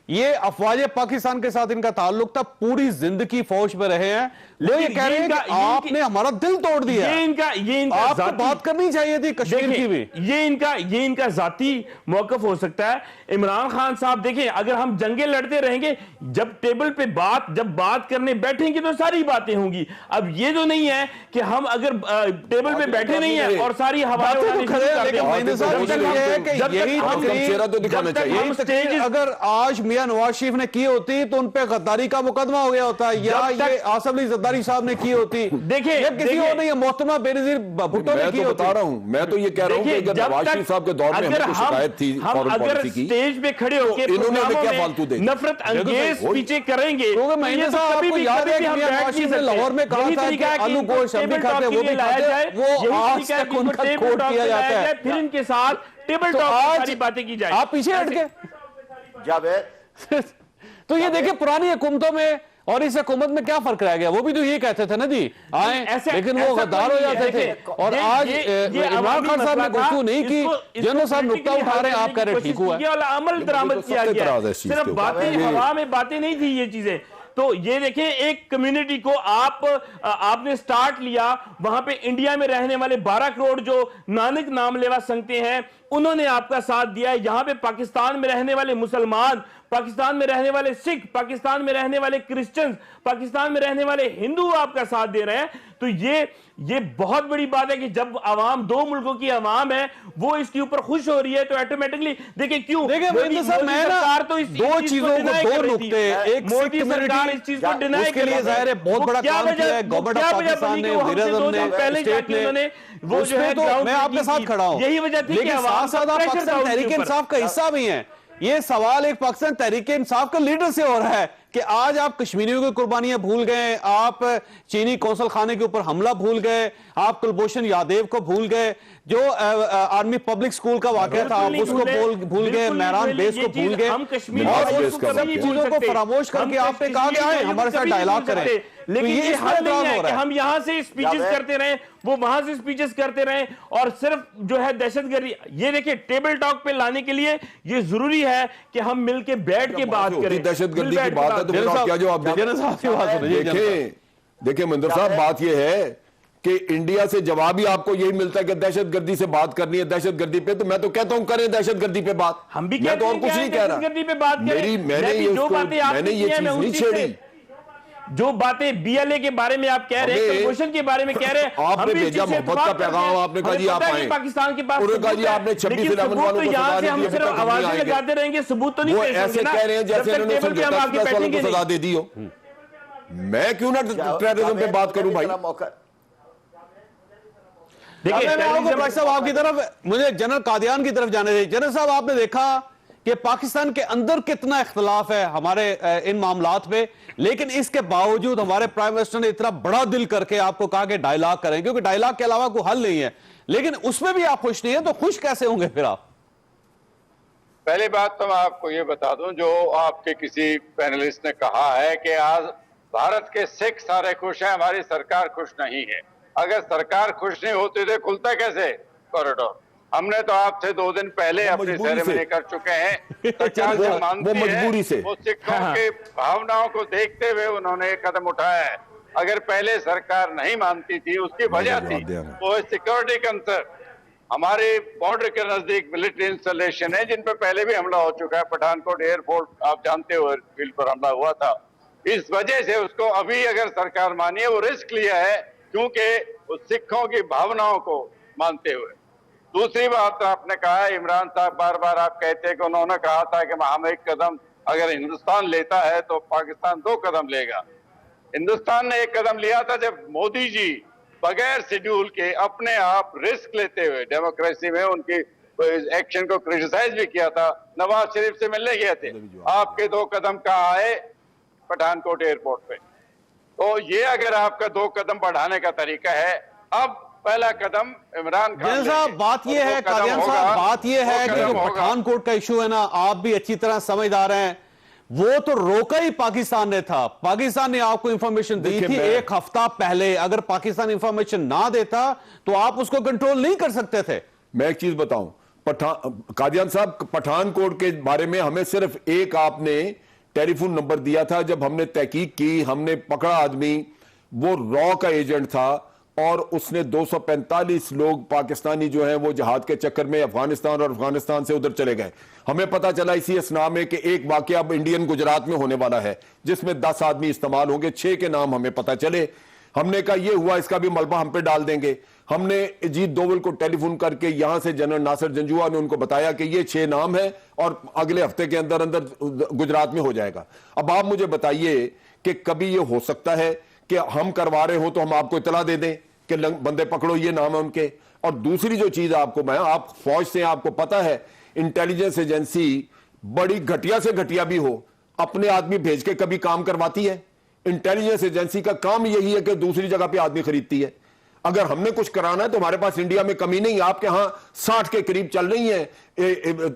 Speaker 1: ये अफवाज पाकिस्तान के साथ इनका ताल्लुक था, पूरी जिंदगी फौज में रहे हैं, वो ये कह रहे हैं कि आपने हमारा दिल तोड़ दिया।
Speaker 9: ये इनका
Speaker 1: आपको बात करनी चाहिए थी कश्मीर की भी।
Speaker 9: ये इनका जाती मौकफ हो सकता है। इमरान खान साहब देखें, अगर हम जंगे लड़ते रहेंगे, जब टेबल पे जब बात करने बैठेंगे तो सारी बातें होंगी। अब ये तो नहीं है कि हम अगर टेबल पे बैठे नहीं है और सारी हवाएं
Speaker 1: अगर आज मियां नवाज शरीफ ने की होती तो उन पे गद्दारी का मुकदमा हो गया होता, या ये आसिफ अली जरदारी साहब ने की होती।
Speaker 9: देखिए
Speaker 1: किसी और नहीं, मोहतरमा बेनजीर भुट्टो ने की होती।
Speaker 8: बता रहा हूं, मैं तो ये कह रहा हूं कि अगर नवाज शरीफ साहब के दौर में हमें शिकायत थी फॉरेन पॉलिसी की,
Speaker 9: स्टेज पे खड़े होकर
Speaker 8: इन्होंने क्या फालतू देखा,
Speaker 9: नफरत अंगेज पीछे करेंगे।
Speaker 1: महीने साहब आपको याद है कि मियां नवाज शरीफ ने लाहौर में कहा था कि आलू गोश्त हम भी खाते, वो भी खाते, वो आज तक उनका कोट किया जाता है।
Speaker 9: फिर इनके साथ टेबल टॉक सारी बातें की जाए।
Speaker 1: आप पीछे हट गए
Speaker 7: जावेद।
Speaker 1: तो ये देखिए पुरानी हुकूमतों में और इस हुकूमत में क्या फर्क रह गया। वो भी तो ये कहते थे ना जी आए, लेकिन वो गद्दार हो जाते थे। और आज इमरान खान साहब ने गुफ्तगू नहीं की, जनरल साहब नुक्ता उठा रहे हैं, आप कह रहे ठीक हुआ,
Speaker 9: अमल दरामद किया गया, सिर्फ बातें, हवा में बातें नहीं थी ये चीजें। तो ये देखें, एक कम्युनिटी को आपने स्टार्ट लिया, वहां पे इंडिया में रहने वाले 12 करोड़ जो नानक नाम लेवा संगते हैं, उन्होंने आपका साथ दिया है। यहां पे पाकिस्तान में रहने वाले मुसलमान, पाकिस्तान में रहने वाले सिख, पाकिस्तान में रहने वाले क्रिश्चियंस, पाकिस्तान में रहने वाले हिंदू आपका साथ दे रहे हैं। तो ये बहुत बड़ी बात है कि जब आवाम, 2 मुल्कों की आवाम है, वो इसके ऊपर खुश हो रही है, तो ऑटोमेटिकली देखिए क्यों,
Speaker 1: मोदी सरकार तो इस दो चीजों को, 2 नुक्ते, एक
Speaker 9: मोदी सरकार इस चीज को डिनाई
Speaker 1: के लिए जाहिर है बहुत बड़ा काम किया है गवर्नमेंट ऑफ पाकिस्तान ने, स्टेट ने, वो जो है, तो मैं आपके साथ खड़ा हूं।
Speaker 9: यही वजह थी कि
Speaker 1: साथ साथ आप पाकिस्तान तहरीक इंसाफ का हिस्सा भी हैं। ये सवाल एक पाकिस्तान तहरीक इंसाफ के लीडर से हो रहा है कि आज आप कश्मीरियों की कुर्बानियां भूल गए, आप चीनी कौंसल खाने के ऊपर हमला भूल गए, आप कुलभूषण यादव को भूल गए, जो आर्मी पब्लिक स्कूल का वाकया था आप उसको भूल गए, मेहरान बेस को भूल गए, और उन चीजों को फरामोश करके आपने कहा कि आए हमारे साथ डायलॉग करें।
Speaker 9: लेकिन
Speaker 1: ये
Speaker 9: ये
Speaker 1: इसमें
Speaker 9: हल नहीं
Speaker 1: एतराज
Speaker 9: है
Speaker 1: हो
Speaker 9: कि
Speaker 1: रहा है।
Speaker 9: हम यहां से स्पीचेस
Speaker 7: जावेद।
Speaker 9: करते रहे, वो वहां से स्पीचेस करते रहे, और सिर्फ जो है दहशतगर्दी, ये देखिए टेबल टॉक पे लाने के लिए ये जरूरी है कि हम मिलके बैठ के बात
Speaker 8: होती
Speaker 9: करें।
Speaker 8: दहशतगर्दी
Speaker 9: मिल बैठ
Speaker 8: की
Speaker 9: के
Speaker 8: बात है तो
Speaker 1: जनरल
Speaker 8: बताओ
Speaker 1: साहब,
Speaker 8: क्या जवाब दें?
Speaker 1: जनरल साहब की बात सुनिए, जनरल साहब।
Speaker 8: देखिए महेंद्र साहब, बात यह है कि इंडिया से जवाब ही आपको यही मिलता है कि दहशतगर्दी से बात करनी है, दहशतगर्दी पे। तो मैं तो कहता हूं करें दहशतगर्दी पे बात।
Speaker 9: हम भी
Speaker 8: मैं
Speaker 9: कहते
Speaker 8: तो और
Speaker 9: हैं
Speaker 8: कुछ
Speaker 9: कि
Speaker 8: नहीं कह रहा।
Speaker 9: दहशतगर्दी पे बात करें।
Speaker 8: मैंने ये
Speaker 9: जो बातें आपने
Speaker 8: मैंने ये
Speaker 9: की हैं,
Speaker 8: चीज
Speaker 9: मैं
Speaker 8: नहीं
Speaker 9: उस चीज से-
Speaker 8: छेड़ी।
Speaker 9: जो बातें बीएलए के बारे में आप कह रहे हैं,
Speaker 8: हमें-
Speaker 9: कलभूषण के बारे में कह रहे हैं, हम
Speaker 8: आपने
Speaker 9: भी इस
Speaker 8: भेजा
Speaker 9: चीज से
Speaker 8: मोहब्बत का
Speaker 9: इत्तेफाक करते
Speaker 8: पैगाम,
Speaker 9: हैं।
Speaker 8: आपने कहा
Speaker 9: हमें
Speaker 8: जी
Speaker 9: पता
Speaker 8: आप
Speaker 9: है कि
Speaker 8: आए।
Speaker 9: पाकिस्तान के पास
Speaker 8: उन्होंने कहा
Speaker 9: सबूत
Speaker 8: जी
Speaker 9: है,
Speaker 8: आपने 26
Speaker 9: लेकिन
Speaker 8: इलेवन
Speaker 9: सबूत
Speaker 8: वालों
Speaker 9: तो
Speaker 8: को
Speaker 9: यहाँ
Speaker 8: सजा
Speaker 9: से
Speaker 8: दे
Speaker 9: हम
Speaker 8: दी है,
Speaker 9: सिर्फ
Speaker 8: अभी तक हम
Speaker 9: आवाजें
Speaker 8: नहीं आएंगे।
Speaker 9: लगाते रहेंगे, सबूत तो नहीं
Speaker 8: वो
Speaker 9: पेश
Speaker 8: ऐसे
Speaker 9: होंगे ना।
Speaker 8: कह रहे हैं
Speaker 9: जब
Speaker 8: जैसे
Speaker 9: तक
Speaker 8: इन्होंने
Speaker 9: टेबल पे हम आके
Speaker 8: वालों
Speaker 9: बैठेंगे
Speaker 8: को सजा
Speaker 9: नहीं।
Speaker 8: दे दी हो। मैं क्यों ना टेररिज्म पे बात करूं भाई?
Speaker 9: देखिए
Speaker 1: मैं आओगे
Speaker 9: terrorism-
Speaker 1: भाई साहब आपकी तरफ, मुझे जनरल कादियान की तरफ जाने दीजिए। जनरल साहब, आपने देखा कि पाकिस्तान के अंदर कितना इख्तलाफ है हमारे इन मामलात पे, लेकिन इसके बावजूद हमारे प्राइम मिनिस्टर ने इतना बड़ा दिल करके आपको कहा कि डायलॉग करें, क्योंकि डायलॉग के अलावा कोई हल नहीं है। लेकिन उसमें भी आप खुश नहीं है, तो खुश कैसे होंगे फिर आप?
Speaker 6: पहली बात तो मैं आपको ये बता दूं, जो आपके किसी पैनलिस्ट ने कहा है कि आज भारत के सिख सारे खुश हैं, हमारी सरकार खुश नहीं है। अगर सरकार खुश नहीं होती तो खुलता कैसे कॉरिडोर? हमने तो आपसे 2 दिन पहले
Speaker 8: वो
Speaker 6: अपनी
Speaker 8: मजबूरी
Speaker 6: सेरेमनी
Speaker 8: से।
Speaker 6: कर चुके हैं। सरकार
Speaker 8: वो
Speaker 6: जो मानती
Speaker 8: मजबूरी
Speaker 6: है,
Speaker 8: से।
Speaker 6: वो सिखों के भावनाओं को देखते हुए उन्होंने एक कदम उठाया है। अगर पहले सरकार नहीं मानती थी, उसकी वजह थी
Speaker 8: जवाब दे रहा हूं।
Speaker 6: वो सिक्योरिटी कंसर्न। हमारे बॉर्डर के नजदीक मिलिट्री इंस्टॉलेशन है जिन पर पहले भी हमला हो चुका है। पठानकोट एयरपोर्ट आप जानते हो, फील्ड पर हमला हुआ था। इस वजह से उसको अभी अगर सरकार मानी है, वो रिस्क लिया है क्योंकि वो सिखों की भावनाओं को मानते हुए। दूसरी बात आपने कहा, इमरान साहब बार बार आप कहते हैं कि उन्होंने कहा था कि हम एक कदम अगर हिंदुस्तान लेता है तो पाकिस्तान 2 कदम लेगा। हिंदुस्तान ने 1 कदम लिया था जब मोदी जी बगैर शेड्यूल के अपने आप रिस्क लेते हुए डेमोक्रेसी में उनकी एक्शन को क्रिटिसाइज भी किया था, नवाज शरीफ से मिलने गए थे। आपके 2 कदम कहाँ आए? पठानकोट एयरपोर्ट पे। तो ये अगर आपका 2 कदम बढ़ाने का तरीका है, अब पहला कदम इमरान खान
Speaker 1: जनरल साहब,
Speaker 6: लेंगे।
Speaker 1: बात यह
Speaker 6: और
Speaker 1: है,
Speaker 6: वो कदम
Speaker 1: कादियान
Speaker 6: होगा,
Speaker 1: साहब, बात यह है
Speaker 6: वो
Speaker 1: कि
Speaker 6: कदम
Speaker 1: जो
Speaker 6: होगा।
Speaker 1: पठानकोट का इशू है ना, आप भी अच्छी तरह समझदार हैं, वो तो रोका ही पाकिस्तान ने था। पाकिस्तान ने आपको इंफॉर्मेशन दी
Speaker 8: देखिए,
Speaker 1: थी
Speaker 8: मैं-
Speaker 1: 1 हफ्ता पहले। अगर पाकिस्तान इंफॉर्मेशन ना देता तो आप उसको कंट्रोल नहीं कर सकते थे।
Speaker 8: मैं एक चीज बताऊं, कादियान साहब, पठानकोट के बारे में हमें सिर्फ एक आपने टेलीफोन नंबर दिया था। जब हमने तहकीक की, हमने पकड़ा आदमी, वो रॉ का एजेंट था और उसने 245 लोग पाकिस्तानी जो हैं वो जहाद के चक्कर में अफगानिस्तान और अफगानिस्तान से उधर चले गए। हमें पता चला इसी असना में कि एक वाकया अब इंडियन गुजरात में होने वाला है जिसमें 10 आदमी इस्तेमाल होंगे। 6 के नाम हमें पता चले। हमने कहा ये हुआ, इसका भी मलबा हम पे डाल देंगे। हमने अजीत दोवल को टेलीफोन करके यहां से जनरल नासिर जंजुआ ने उनको बताया कि ये 6 नाम है और अगले हफ्ते के अंदर अंदर गुजरात में हो जाएगा। अब आप मुझे बताइए कि कभी ये हो सकता है कि हम करवा रहे हो तो हम आपको इतला दे दें कि बंदे पकड़ो, ये नाम है उनके। और दूसरी जो चीज आपको मैं, आप फौज से आपको पता है इंटेलिजेंस एजेंसी बड़ी घटिया से घटिया भी हो अपने आदमी भेज के कभी काम करवाती है? इंटेलिजेंस एजेंसी का काम यही है कि दूसरी जगह पे आदमी खरीदती है। अगर हमने कुछ कराना है तो हमारे पास इंडिया में कमी नहीं। आपके यहां 60 के करीब चल रही है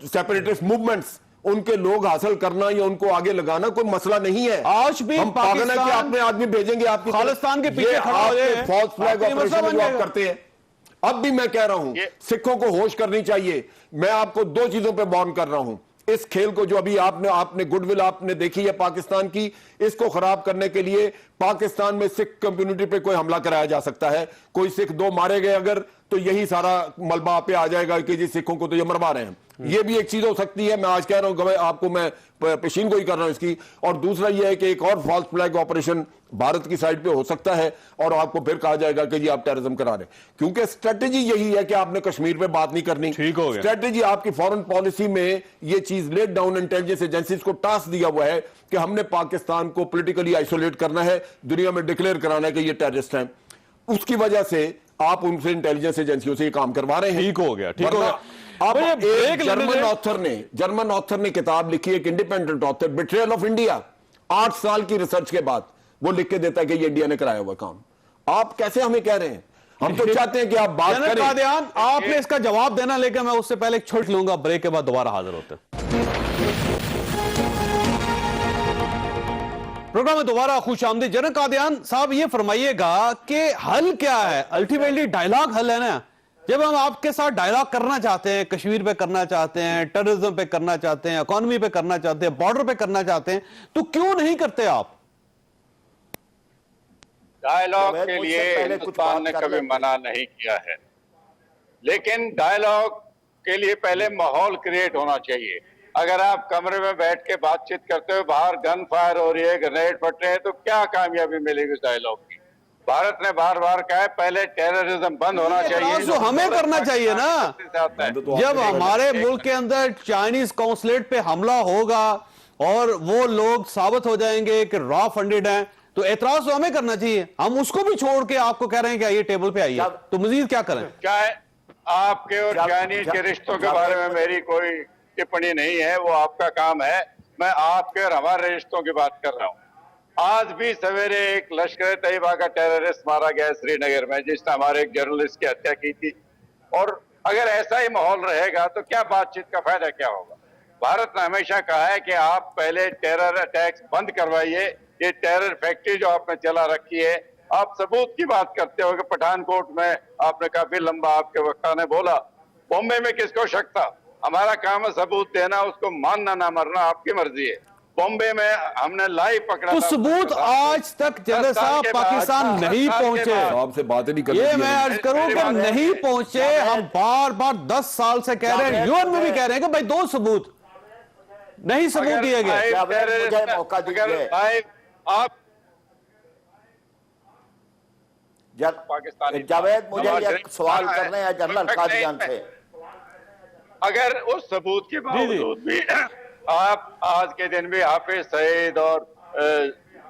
Speaker 8: सेपरेटिस्ट मूवमेंट्स, उनके लोग हासिल करना या उनको आगे लगाना कोई मसला नहीं है।
Speaker 1: आज भी
Speaker 8: हम पागल है कि
Speaker 1: पाकिस्तान
Speaker 8: अपने आदमी भेजेंगे आपकी
Speaker 1: खालिस्तान के पीछे खड़ा हो जाए।
Speaker 8: फॉल्स फ्लैग
Speaker 1: आपको ये मसला
Speaker 8: ऑपरेशन
Speaker 1: बन
Speaker 8: जो आप
Speaker 1: जाएगा।
Speaker 8: करते हैं। अब भी मैं कह रहा हूं सिखों को होश करनी चाहिए। मैं आपको 2 चीजों पे वार्न कर रहा हूं। इस खेल को जो अभी आपने गुडविल आपने देखी है पाकिस्तान की, इसको खराब करने के लिए पाकिस्तान में सिख कम्युनिटी पे कोई हमला कराया जा सकता है। कोई सिख 2 मारे गए अगर, तो यही सारा मलबा पे आ जाएगा कि जी सिखों को तो ये मरवा रहे हैं। ये भी एक चीज हो सकती है। मैं आज कह रहा हूं, आपको मैं पेशीन को ही कर रहा हूं इसकी। और दूसरा यह है कि एक और फॉल्स फ्लैग ऑपरेशन भारत की साइड पे हो सकता है और आपको फिर कहा जाएगा कि जी आप टेररिज्म करा रहे हैं, क्योंकि स्ट्रेटेजी यही है कि आपने कश्मीर पे बात नहीं करनी।
Speaker 1: ठीक हो गया।
Speaker 8: स्ट्रेटेजी आपकी फॉरेन पॉलिसी में ये चीज लेट डाउन इंटेलिजेंस एजेंसीज को टास्क दिया हुआ है कि हमने पाकिस्तान को पॉलिटिकली आइसोलेट करना है, दुनिया में डिक्लेयर कराना है कि ये टेररिस्ट हैं। उसकी वजह से आप उनसे इंटेलिजेंस एजेंसियों से ये काम करवा रहे हैं।
Speaker 1: ठीक हो गया, ठीक हो
Speaker 8: वरना
Speaker 1: गया।
Speaker 8: अब
Speaker 1: तो ये
Speaker 8: एक
Speaker 1: ब्रेक लेने
Speaker 8: जर्मन ऑथर ने किताब लिखी, एक independent author, betrayal of India. 8 साल की रिसर्च के बाद वो लिख के देता है कि ये इंडिया ने कराया हुआ काम। आप कैसे हमें कह रहे हैं? हम तो चाहते हैं कि आप बात
Speaker 1: जनरल
Speaker 8: करें।
Speaker 1: कादियान, आपने इसका जवाब देना, लेकिन मैं उससे पहले एक छोट लूंगा। ब्रेक के बाद दोबारा हाजिर होते हैं। प्रोग्राम में दोबारा खुश आमदीद। जनक कादियान साहब, ये फरमाइएगा कि हल क्या है? अल्टीमेटली डायलॉग हल है ना? जब हम आपके साथ डायलॉग करना चाहते हैं, कश्मीर पे करना चाहते हैं, टेररिज्म पे करना चाहते हैं, इकोनॉमी पे करना चाहते हैं, बॉर्डर पे करना चाहते हैं, तो क्यों नहीं करते आप?
Speaker 6: डायलॉग के लिए हिंदुस्तान ने कभी मना नहीं किया है, लेकिन डायलॉग के लिए पहले माहौल क्रिएट होना चाहिए। अगर आप कमरे में बैठ के बातचीत करते हो, बाहर गन फायर हो रही है, ग्रेनेड फट रहे हैं, तो क्या कामयाबी मिलेगी उस डायलॉग की? भारत ने बार बार कहा है पहले टेररिज्म बंद होना चाहिए।
Speaker 1: तो हमें करना चाहिए ना। जब हमारे मुल्क के अंदर चाइनीज कॉन्सुलेट पे हमला होगा और वो लोग साबित हो जाएंगे कि रॉ फंडेड हैं, तो एतराज तो हमें करना चाहिए। हम उसको भी छोड़ के आपको कह रहे हैं कि आइए टेबल पे आइए, तो मजीद क्या करें?
Speaker 6: क्या आपके और चाइनीज के रिश्तों के बारे में मेरी कोई टिप्पणी नहीं है, वो आपका काम है। मैं आपके और हमारे रिश्तों की बात कर रहा हूँ। आज भी सवेरे एक लश्कर तैयबा का टेररिस्ट मारा गया श्रीनगर में, जिसने हमारे एक जर्नलिस्ट की हत्या की थी। और अगर ऐसा ही माहौल रहेगा तो क्या बातचीत का फायदा क्या होगा? भारत ने हमेशा कहा है कि आप पहले टेरर अटैक्स बंद करवाइए। ये टेरर फैक्ट्री जो आपने चला रखी है, आप सबूत की बात करते हो कि पठानकोट में आपने काफी लंबा आपके वक्ता ने बोला, बॉम्बे में किसको शक था? हमारा काम है सबूत देना, उसको मानना ना मरना आपकी मर्जी है। बॉम्बे में हमने लाइव पकड़ा
Speaker 1: तो
Speaker 6: था,
Speaker 1: सबूत आज तक जनरल साहब पाकिस्तान नहीं पहुंचे।
Speaker 8: आपसे बातें नहीं कर
Speaker 1: ये मैं अर्ज करूं कि नहीं पहुंचे। हम बार बार 10 साल से कह रहे हैं, यूएन में भी कह रहे हैं कि भाई दो सबूत नहीं, सबूत दिए गए।
Speaker 7: मौका दीजिए।
Speaker 6: आप
Speaker 7: पाकिस्तानी जावेद, मुझे एक सवाल करने हैं जनरल कादियान से।
Speaker 6: अगर उस सबूत के बावजूद भी आप आज के दिन भी हाफिज सईद और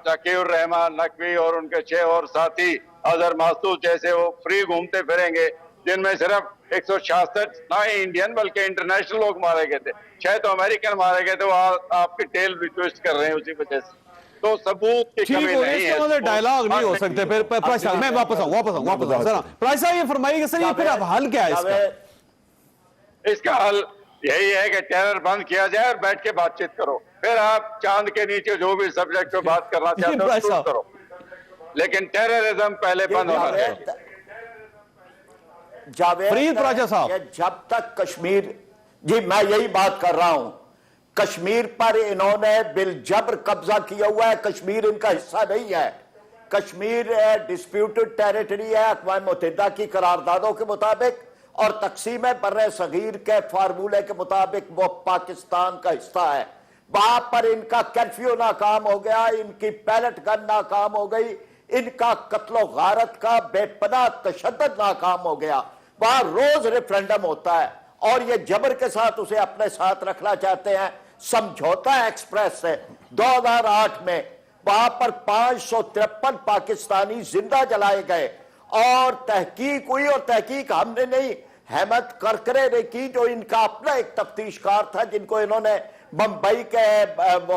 Speaker 6: तकीउर रहमान नकवी और उनके 6 और साथी अजहर मासूद जैसे वो फ्री घूमते फिरेंगे, जिनमें सिर्फ 166 ना इंडियन बल्कि इंटरनेशनल लोग मारे गए थे, 6 तो अमेरिकन मारे गए थे, वो आपकी टेल भी ट्विस्ट कर रहे हैं उसी वजह से। तो सबूत की कमी नहीं है,
Speaker 1: डायलॉग नहीं हो सकते। फिर प्राइस साहब, मैं वापस आऊं सर। प्राइस साहब, ये फरमाइए कि सर ये फिर अब हल क्या है
Speaker 6: इसका? हल यही है कि टेरर बंद किया जाए और बैठ के बातचीत करो। फिर आप चांद के नीचे जो भी सब्जेक्ट पे बात करना चाहते हो शुरू करो, लेकिन टेररिज्म पहले बंद होना चाहिए।
Speaker 1: फरीद राजा साहब,
Speaker 7: जब तक कश्मीर, जी मैं यही बात कर रहा हूं, कश्मीर पर इन्होंने बिल जबर कब्जा किया हुआ है। कश्मीर इनका हिस्सा नहीं है। कश्मीर डिस्प्यूटेड टेरिटरी है अक़वाम मुत्तहिदा की करारदादों के मुताबिक, और तकसीम बर्रे सगीर के फार्मूले के मुताबिक वो पाकिस्तान का हिस्सा है। वहां पर इनका कर्फ्यू नाकाम हो गया, इनकी पैलेट गन नाकाम हो गई, इनका कत्लो गारत का बेपनाह तशद्दुद नाकाम हो गया। वहां रोज रेफरेंडम होता है और ये जबर के साथ उसे अपने साथ रखना चाहते हैं। समझौता एक्सप्रेस से 2008 में वहां पर 553 पाकिस्तानी जिंदा जलाए गए और तहकीक हुई, और तहकीक हमने नहीं, हेमंत करकरे ने की, जो इनका अपना एक तफ्तीशकार था जिनको इन्होंने बंबई के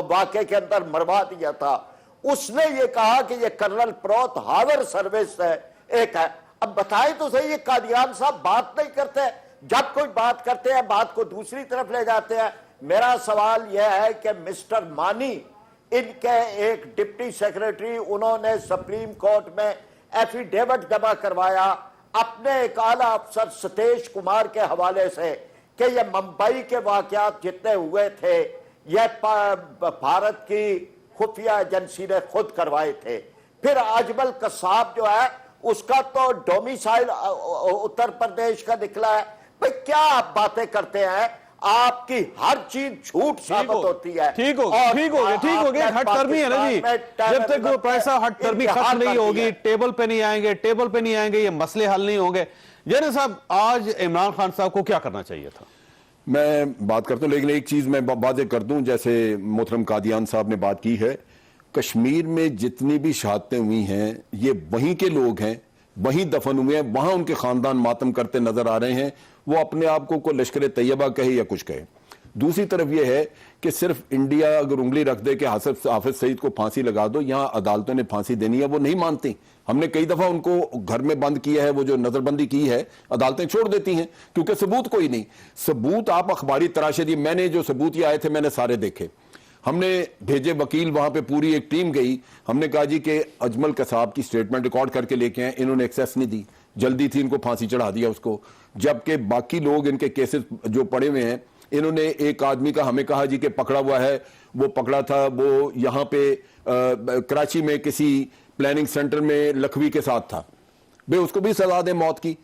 Speaker 7: वाक़े के अंदर मरवा दिया था। उसने ये कहा कि ये कर्नल प्रोत हावर सर्विस है एक है। अब बताएं तो सही, ये कादियान साहब बात नहीं करते, जब कोई बात करते हैं बात को दूसरी तरफ ले जाते हैं। मेरा सवाल यह है कि मिस्टर मानी, इनके एक डिप्टी सेक्रेटरी, उन्होंने सुप्रीम कोर्ट में एफिडेविट जमा करवाया अपने एक आला अफसर सतेश कुमार के हवाले से कि ये मुंबई के वाकयात जितने हुए थे ये भारत की खुफिया एजेंसी ने खुद करवाए थे। फिर अजमल कसाब जो है उसका तो डोमिसाइल उत्तर प्रदेश का निकला है। भाई क्या आप बातें करते हैं? आपकी हर चीज झूठ साबित होती है।
Speaker 1: ठीक हो गया, हट करनी है ना जी। जब तक वो पैसा हट करनी खत्म नहीं होगी, टेबल पे नहीं आएंगे, ये मसले हल नहीं होंगे। जनरल साहब, आज इमरान खान साहब को क्या करना चाहिए था?
Speaker 8: मैं बात करता हूं, लेकिन एक चीज मैं वाज़ेह कर दूं, जैसे मोहतरम कादियान साहब ने बात की है, कश्मीर में जितनी भी शहादतें हुई हैं ये वहीं के लोग हैं, वहीं दफन हुए हैं, वहां उनके खानदान मातम करते नजर आ रहे हैं। वो अपने आप को लश्कर तैयबा कहे या कुछ कहे। दूसरी तरफ यह है कि सिर्फ इंडिया अगर उंगली रख दे कि हाफिज सईद को फांसी लगा दो, यहां अदालतों ने फांसी देनी है, वो नहीं मानती। हमने कई दफा उनको घर में बंद किया है, वो जो नजरबंदी की है अदालतें छोड़ देती हैं क्योंकि सबूत कोई नहीं। सबूत आप अखबारी तराशे दिए, मैंने जो सबूत ये आए थे मैंने सारे देखे। हमने भेजे वकील, वहां पे पूरी एक टीम गई। हमने कहा जी कि अजमल कसाब की स्टेटमेंट रिकॉर्ड करके लेके आए, इन्होंने एक्सेस नहीं दी, जल्दी थी, इनको फांसी चढ़ा दिया उसको। जबकि बाकी लोग इनके केसेस जो पड़े हुए हैं, इन्होंने एक आदमी का हमें कहा जी कि पकड़ा हुआ है, वो पकड़ा था, वो यहाँ पे कराची में किसी प्लानिंग सेंटर में लखवी के साथ था, भाई उसको भी सजा दे मौत की।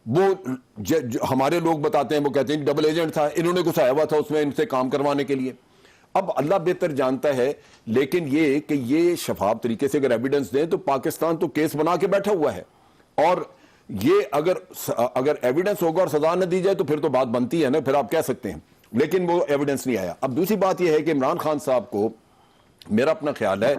Speaker 8: वो हमारे लोग बताते हैं, वो कहते हैं डबल एजेंट था, इन्होंने घुसाया हुआ था उसमें इनसे काम करवाने के लिए। अब अल्लाह बेहतर जानता है, लेकिन ये कि ये शफाफ तरीके से अगर एविडेंस दें तो पाकिस्तान तो केस बना के बैठा हुआ है, और ये अगर एविडेंस होगा और सजा न दी जाए तो फिर तो बात बनती है ना, फिर आप कह सकते हैं, लेकिन वो एविडेंस नहीं आया। अब दूसरी बात यह है कि इमरान खान साहब को, मेरा अपना ख्याल है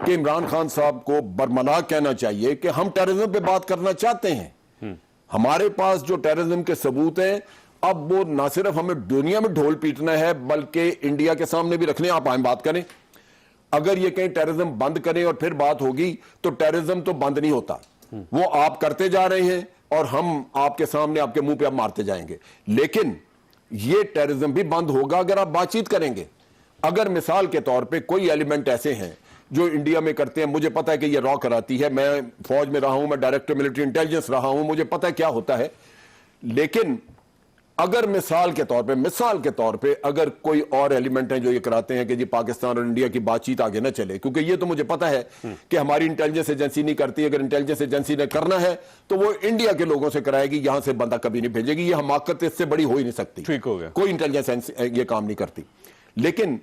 Speaker 8: कि इमरान खान साहब को बरमला कहना चाहिए कि हम टेररिज्म पे बात करना चाहते हैं, हमारे पास जो टेररिज्म के सबूत हैं, अब वो ना सिर्फ हमें दुनिया में ढोल पीटना है बल्कि इंडिया के सामने भी रखने। आप आए बात करें, अगर ये कहीं टेररिज्म बंद करें और फिर बात होगी, तो टेररिज्म तो बंद नहीं होता, वो आप करते जा रहे हैं और हम आपके सामने आपके मुंह पे आप मारते जाएंगे। लेकिन ये टेररिज्म भी बंद होगा अगर आप बातचीत करेंगे। अगर मिसाल के तौर पे कोई एलिमेंट ऐसे हैं जो इंडिया में करते हैं, मुझे पता है कि ये रॉ कराती है, मैं फौज में रहा हूं, मैं डायरेक्टर मिलिट्री इंटेलिजेंस रहा हूं, मुझे पता है क्या होता है, लेकिन अगर मिसाल के तौर पे अगर कोई और एलिमेंट है जो ये कराते हैं कि जी पाकिस्तान और इंडिया की बातचीत आगे ना चले, क्योंकि ये तो मुझे पता है कि हमारी इंटेलिजेंस एजेंसी नहीं करती, अगर इंटेलिजेंस एजेंसी ने करना है तो वो इंडिया के लोगों से कराएगी, यहां से बंदा कभी नहीं भेजेगी। ये हमाकत इससे बड़ी हो ही नहीं सकती,
Speaker 1: ठीक हो गया,
Speaker 8: कोई इंटेलिजेंस ये काम नहीं करती। लेकिन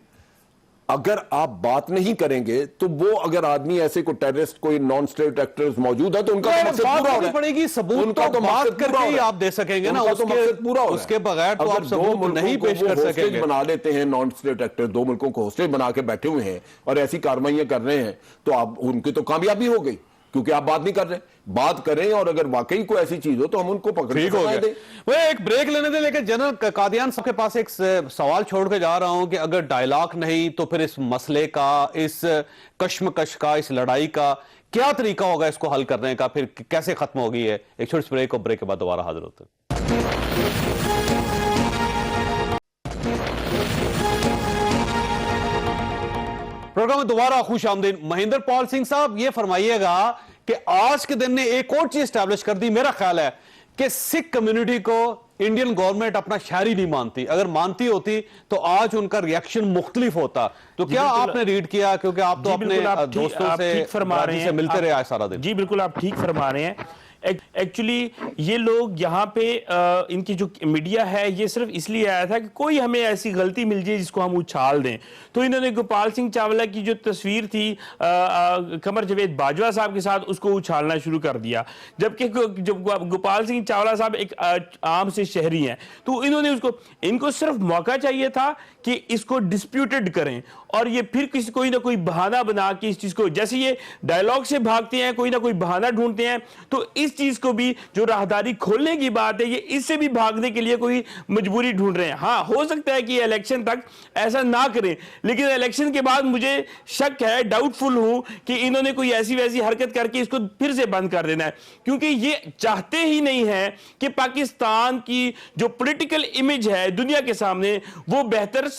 Speaker 8: अगर आप बात नहीं करेंगे तो वो अगर आदमी ऐसे कोई टेररिस्ट, कोई नॉन स्टेट एक्टर्स मौजूद है तो उनका तो मकसद पूरा हो रहा है।
Speaker 1: पड़ेगी, सबूत
Speaker 8: उनका
Speaker 1: तो बात करके ही आप दे सकेंगे ना,
Speaker 8: तो मकसद पूरा हो रहा है।
Speaker 1: उसके बगैर तो आप सबूत नहीं पेश कर सकेंगे।
Speaker 8: बना लेते हैं नॉन स्टेट एक्टर, दो मुल्कों को होस्टेज बना के बैठे हुए हैं और ऐसी कार्रवाइयां कर रहे हैं, तो आप उनकी तो कामयाबी हो गई, क्योंकि आप बात नहीं कर रहे। बात करें और अगर वाकई कोई ऐसी चीज हो तो हम उनको पकड़
Speaker 1: ठीक हो गया। वो एक ब्रेक लेने दे, लेकिन जनरल कादियान साहब के पास एक सवाल छोड़ के जा रहा हूं कि अगर डायलॉग नहीं तो फिर इस मसले का, इस कश्मकश का, इस लड़ाई का क्या तरीका होगा इसको हल करने का, फिर कैसे खत्म होगी है। एक छोटी सी ब्रेक और ब्रेक के बाद दोबारा हाजिर होते हैं। प्रोग्राम में दोबारा खुश आमदीद। महेंद्र पाल सिंह साहब, ये फरमाइएगा कि आज के दिन ने एक और चीज स्टैब्लिश कर दी, मेरा ख्याल है कि सिख कम्युनिटी को इंडियन गवर्नमेंट अपना शहरी नहीं मानती, अगर मानती होती तो आज उनका रिएक्शन मुख्तलिफ होता। तो क्या आपने रीड किया, क्योंकि आप तो अपने दोस्तों से मिलते रहे आज सारा दिन।
Speaker 9: जी बिल्कुल, आप ठीक फरमा रहे हैं। एक्चुअली ये लोग यहाँ पे इनकी जो मीडिया है ये सिर्फ इसलिए आया था कि कोई हमें ऐसी गलती मिल जाए जिसको हम उछाल दें। तो इन्होंने गोपाल सिंह चावला की जो तस्वीर थी कमर जावेद बाजवा साहब के साथ, उसको उछालना शुरू कर दिया, जबकि जब गोपाल सिंह चावला साहब एक आम से शहरी हैं, तो इनको सिर्फ मौका चाहिए था कि इसको डिस्प्यूटेड करें और ये फिर कोई ना कोई बहाना बना के इस चीज को, जैसे ये डायलॉग से भागते हैं, कोई ना कोई बहाना ढूंढते हैं, तो इस चीज को भी जो राहदारी खोलने की बात है, ये इससे भी भागने के लिए कोई मजबूरी ढूंढ रहे हैं। हाँ, हो सकता है कि इलेक्शन तक ऐसा ना करें, लेकिन इलेक्शन के बाद मुझे शक है, डाउटफुल हूं कि इन्होंने कोई ऐसी वैसी हरकत करके इसको फिर से बंद कर देना है, क्योंकि ये चाहते ही नहीं है कि पाकिस्तान की जो पॉलिटिकल इमेज है दुनिया के सामने वो बेहतर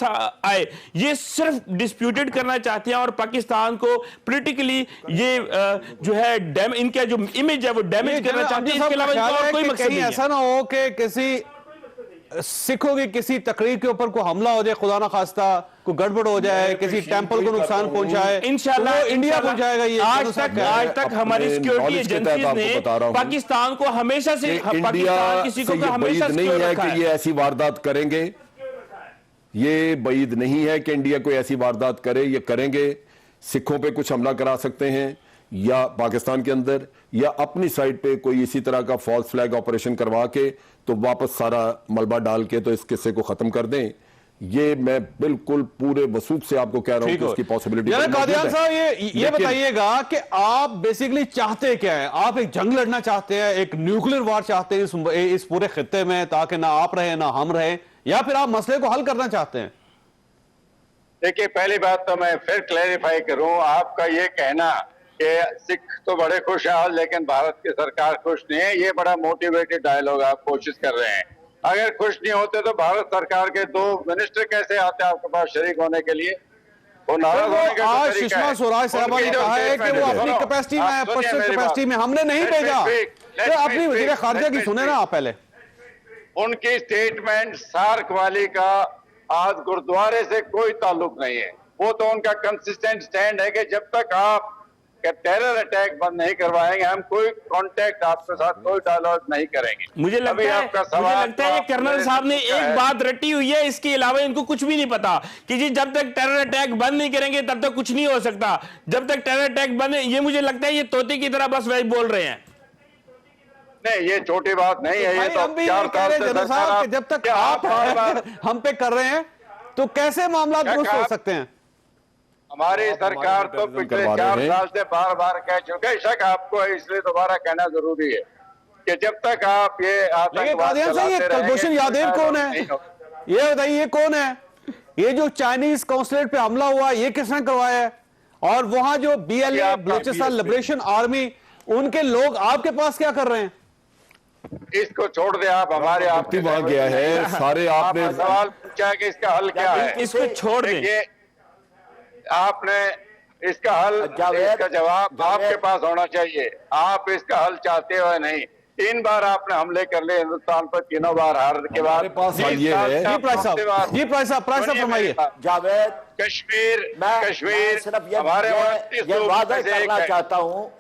Speaker 9: आए। ये सिर्फ डिस्प्यूटेड करना चाहते हैं और पाकिस्तान को पॉलिटिकली ये जो है इनका जो इमेज है वो डैमेज करना चाहते हैं। इसके अलावा और कोई मकसद नहीं है।
Speaker 1: ऐसा ना हो कि किसी सिखों की किसी तकरीर के ऊपर कोई हमला हो जाए, खुदा ना खास्ता कोई गड़बड़ हो जाए, किसी टेंपल को नुकसान पहुंचाए,
Speaker 9: इंशाल्लाह
Speaker 1: इंडिया पहुंचाएगा। ये
Speaker 9: आज तक हमारी सिक्योरिटी एजेंसीज ने पाकिस्तान को हमेशा से, पाकिस्तान किसी को हमेशा
Speaker 8: नहीं है कि ये ऐसी वारदात करेंगे, ये बईद नहीं है कि इंडिया कोई ऐसी वारदात करे, ये करेंगे, सिखों पे कुछ हमला करा सकते हैं या पाकिस्तान के अंदर, या अपनी साइड पे कोई इसी तरह का फॉल्स फ्लैग ऑपरेशन करवा के तो वापस सारा मलबा डाल के तो इस किस्से को खत्म कर दें। ये मैं बिल्कुल पूरे वसूख से आपको कह रहा हूं कि उसकी पॉसिबिलिटी।
Speaker 1: कादियान साहब, ये बताइएगा कि आप बेसिकली चाहते क्या है? आप एक जंग लड़ना चाहते हैं, एक न्यूक्लियर वार चाहते हैं इस पूरे खित्ते में, ताकि ना आप रहे ना हम रहे, या फिर आप मसले को हल करना चाहते हैं?
Speaker 6: देखिए, पहली बात तो मैं फिर क्लैरिफाई करूं, आपका ये कहना कि सिख तो बड़े खुश हैं लेकिन भारत की सरकार खुश नहीं है, ये बड़ा मोटिवेटेड डायलॉग आप कोशिश कर रहे हैं। अगर खुश नहीं होते तो भारत सरकार के 2 मिनिस्टर कैसे आते हैं आपके पास शरीक होने के लिए? वो नाराज होने का
Speaker 1: आज
Speaker 6: तरीका
Speaker 1: सुषमा
Speaker 6: है।
Speaker 1: स्वराज साहबा ने
Speaker 6: उनकी जो
Speaker 1: कहा है कि
Speaker 6: statement
Speaker 1: वो
Speaker 6: है,
Speaker 1: अपनी
Speaker 6: सुनो,
Speaker 1: कैपेसिटी में,
Speaker 6: आप सुनिए
Speaker 1: पर्सनल
Speaker 6: मेरी
Speaker 1: कैपेसिटी
Speaker 6: बात।
Speaker 1: में हमने नहीं
Speaker 6: Let me
Speaker 1: भेजा।
Speaker 6: speak, let
Speaker 1: तो
Speaker 6: me
Speaker 1: अपनी वजीर
Speaker 6: speak,
Speaker 1: खारजा
Speaker 6: let
Speaker 1: की
Speaker 6: me
Speaker 1: सुने ना
Speaker 6: speak।
Speaker 1: आप पहले।
Speaker 6: उनकी स्टेटमेंट सार्क वाली का आज गुरुद्वारे से कोई ताल्लुक नहीं है। वो तो उनका कंसिस्टेंट स्टैंड है कि जब तक आप टेरर अटैक बंद नहीं करवाएंगे, हम कोई कांटेक्ट आपके साथ, कोई डायलॉग नहीं करेंगे।
Speaker 9: मुझे लगता
Speaker 6: अभी
Speaker 9: है
Speaker 6: आपका सवाल तो
Speaker 9: ये
Speaker 6: आप
Speaker 9: कर्नल
Speaker 6: मेरे
Speaker 9: साहब ने
Speaker 6: से पूछा
Speaker 9: एक
Speaker 6: है।
Speaker 9: बात रटी हुई है, इसके अलावा इनको कुछ भी नहीं पता कि जी जब तक टेरर अटैक बंद नहीं करेंगे तब तक कुछ नहीं हो सकता। जब तक टेरर अटैक बंद, ये मुझे लगता है ये तोते की तरह बस वही बोल रहे हैं।
Speaker 6: नहीं, ये छोटी बात नहीं है। ये
Speaker 1: भाई
Speaker 6: तो
Speaker 1: हम भी
Speaker 6: 4
Speaker 1: ये कह
Speaker 6: साल
Speaker 1: रहे
Speaker 6: से
Speaker 1: हैं जनरल
Speaker 6: सरकार
Speaker 1: साहब कि जब तक
Speaker 6: क्या
Speaker 1: आप
Speaker 6: बार-बार
Speaker 1: हम पे कर रहे हैं तो कैसे मामला
Speaker 6: क्या
Speaker 1: दुरुस्त हो
Speaker 6: कहा?
Speaker 1: सकते हैं?
Speaker 6: हमारी
Speaker 8: आप
Speaker 6: सरकार
Speaker 8: हमारे
Speaker 6: तो
Speaker 8: को
Speaker 6: पिछले
Speaker 8: करवा
Speaker 6: 4
Speaker 8: रहे हैं।
Speaker 6: साल से बार बार कह चुके हैं। शक आपको है, इसलिए दोबारा कहना जरूरी है कि जब तक आप ये
Speaker 1: लेकिन
Speaker 6: आतंकवाद
Speaker 1: कादियान साहब, ये
Speaker 6: चलाते रहेंगे,
Speaker 1: कुलभूषण यादव
Speaker 6: कोई
Speaker 1: कौन
Speaker 6: डायलॉग नहीं
Speaker 1: है?
Speaker 6: होगा।
Speaker 1: ये बताइए ये कौन है? ये जो चाइनीज कॉन्सुलेट पे हमला हुआ ये किसने करवाया है? और वहां जो
Speaker 6: ये
Speaker 1: BLA
Speaker 6: आपका
Speaker 1: बलूचिस्तान
Speaker 6: BSP
Speaker 1: लिबरेशन आर्मी, उनके लोग आपके पास क्या कर रहे हैं?
Speaker 6: इसको छोड़ दे आप। हमारे आप
Speaker 8: व्यक्ति वहां गया है, सारे आपने
Speaker 6: आपने सवाल पूछा कि इसका हल क्या है।
Speaker 9: इसको छोड़ दें।
Speaker 6: देखिए, आपने इसका हल,
Speaker 7: जावेद,
Speaker 6: इसका जवाब
Speaker 7: जावेद।
Speaker 6: आपके पास होना चाहिए। आप इसका हल चाहते हो या नहीं? 3 बार आपने हमले कर लिए हिंदुस्तान पर, तीनों बार हार के बाद।
Speaker 8: हमारे पास हल ये है।
Speaker 1: जी प्राइस साहब, जी प्राइस साहब फरमाइए।
Speaker 7: जावेद,
Speaker 6: कश्मीर
Speaker 7: मैं
Speaker 6: कश्मीर
Speaker 7: सिर्फ
Speaker 6: हमारे 29
Speaker 7: ये
Speaker 6: लोग
Speaker 7: वादा
Speaker 6: में से एक
Speaker 7: करना
Speaker 6: है।
Speaker 7: चाहता हूँ।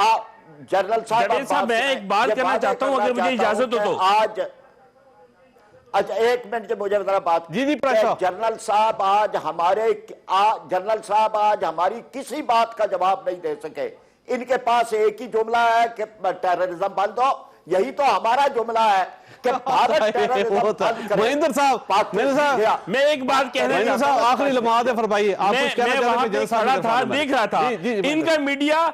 Speaker 7: आप जनरल साहब,
Speaker 9: जडेजा
Speaker 7: आप
Speaker 9: साहब,
Speaker 7: बात
Speaker 9: मैं
Speaker 7: सुनें।
Speaker 9: एक बात
Speaker 7: ये
Speaker 9: करना
Speaker 7: वादा
Speaker 9: चाहता हूं, अगर
Speaker 7: करना
Speaker 9: मुझे
Speaker 7: चाहता हूं
Speaker 9: इजाजत हो
Speaker 7: कि
Speaker 9: तो।
Speaker 7: आज अच्छा 1 मिनट, मुझे जरा बात।
Speaker 1: जी, जी, प्राइस साहब।
Speaker 7: जनरल साहब आज हमारी किसी बात का जवाब नहीं दे सके। इनके पास एक ही जुमला है कि टेररिज्म बंद हो। यही तो हमारा जुमला है कि भारत टेररिज्म बंद करे।
Speaker 1: महेंद्र साहब,
Speaker 9: मैं एक बात कहना
Speaker 1: महेंद्र
Speaker 9: चाहता
Speaker 1: साहब
Speaker 9: हूं।
Speaker 1: आखिरी लम्हात है, फरमाइए। आप कुछ कहना
Speaker 9: मैं
Speaker 1: चाह रहे
Speaker 9: वहां
Speaker 1: थे,
Speaker 9: पे
Speaker 1: जनरल साहब
Speaker 9: खड़ा
Speaker 1: ने
Speaker 9: था,
Speaker 1: फरमाया।
Speaker 9: देख रहा था।
Speaker 1: जी, जी,
Speaker 9: इनका मीडिया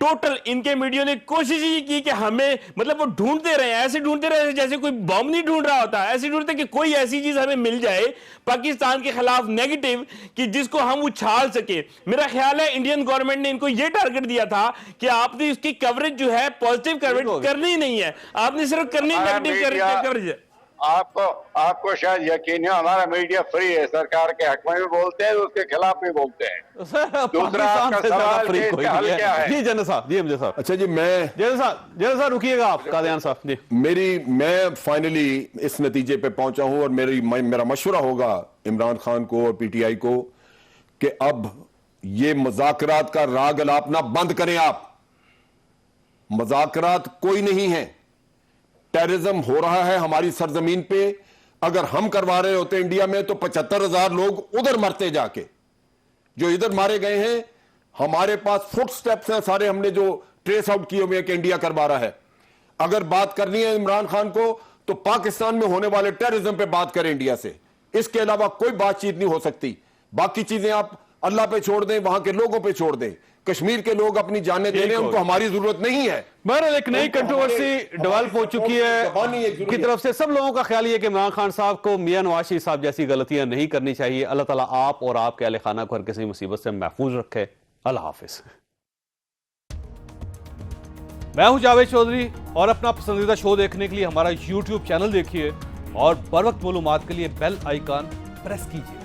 Speaker 9: टोटल, इनके मीडिया ने कोशिश ये की कि हमें, मतलब वो ढूंढते रहे, ऐसे ढूंढते रहे जैसे कोई बॉम्ब नहीं ढूंढ रहा होता, ऐसे ढूंढते कि कोई ऐसी चीज हमें मिल जाए पाकिस्तान के खिलाफ नेगेटिव कि जिसको हम उछाल सके। मेरा ख्याल है इंडियन गवर्नमेंट ने इनको ये टारगेट दिया था कि आपने उसकी कवरेज जो है पॉजिटिव कवरेज करनी ही नहीं है, आपने सिर्फ करनी
Speaker 6: हमारा
Speaker 9: नेगेटिव
Speaker 6: मीडिया-
Speaker 9: कवरेज है।
Speaker 6: आपको शायद यकीन है, हमारा मीडिया फ्री है। सरकार के हक में भी बोलते हैं, उसके खिलाफ भी बोलते हैं। दूसरा
Speaker 1: पाकिस्तान
Speaker 6: आपका
Speaker 1: से ज्यादा
Speaker 6: सवाल
Speaker 1: फ्री
Speaker 6: कि
Speaker 1: कोई
Speaker 6: इसका हल
Speaker 1: नहीं
Speaker 6: क्या है?
Speaker 1: जी जनरल साहब, जी एमजे साहब।
Speaker 8: अच्छा जी,
Speaker 1: जनरल साहब रुकिएगा आप, कादियान साहब जी।
Speaker 8: मैं फाइनली इस नतीजे पे पहुंचा हूं और मेरा मशवरा होगा इमरान खान को और PTI को कि अब ये मुज़ाकरात का राग अलापना बंद करें। आप मुज़ाकरात कोई नहीं है। टेररिज्म हो रहा है हमारी सरजमीन पे। अगर हम करवा रहे होते इंडिया में तो 75,000 लोग उधर मरते जाके, जो इधर मारे गए हैं। हमारे पास फुट स्टेप्स हैं सारे, हमने जो ट्रेस आउट किए हुए हैं कि इंडिया करवा रहा है। अगर बात करनी है इमरान खान को तो पाकिस्तान में होने वाले टेररिज्म पे बात करें इंडिया से, इसके अलावा कोई बातचीत नहीं हो सकती। बाकी चीजें आप अल्लाह पे छोड़ दें, वहां के लोगों पे छोड़ दें। कश्मीर के लोग अपनी जानें दे रहे हैं, उनको हमारी जरूरत नहीं है।
Speaker 1: बहरहाल एक नई कंट्रोवर्सी डेवलप हो चुकी है
Speaker 8: जबानी एक
Speaker 1: की तरफ से। सब लोगों का ख्याल ये कि इमरान खान साहब को मियां नवाज शरीफ साहब जैसी गलतियां नहीं करनी चाहिए। अल्लाह ताला आप और आपके अहले खाना को हर किसी मुसीबत से महफूज रखे। अल्लाह हाफिज। मैं हूं जावेद चौधरी और अपना पसंदीदा शो देखने के लिए हमारा YouTube चैनल देखिए और बर वक्त मालूमात के लिए बेल आइकन प्रेस कीजिए।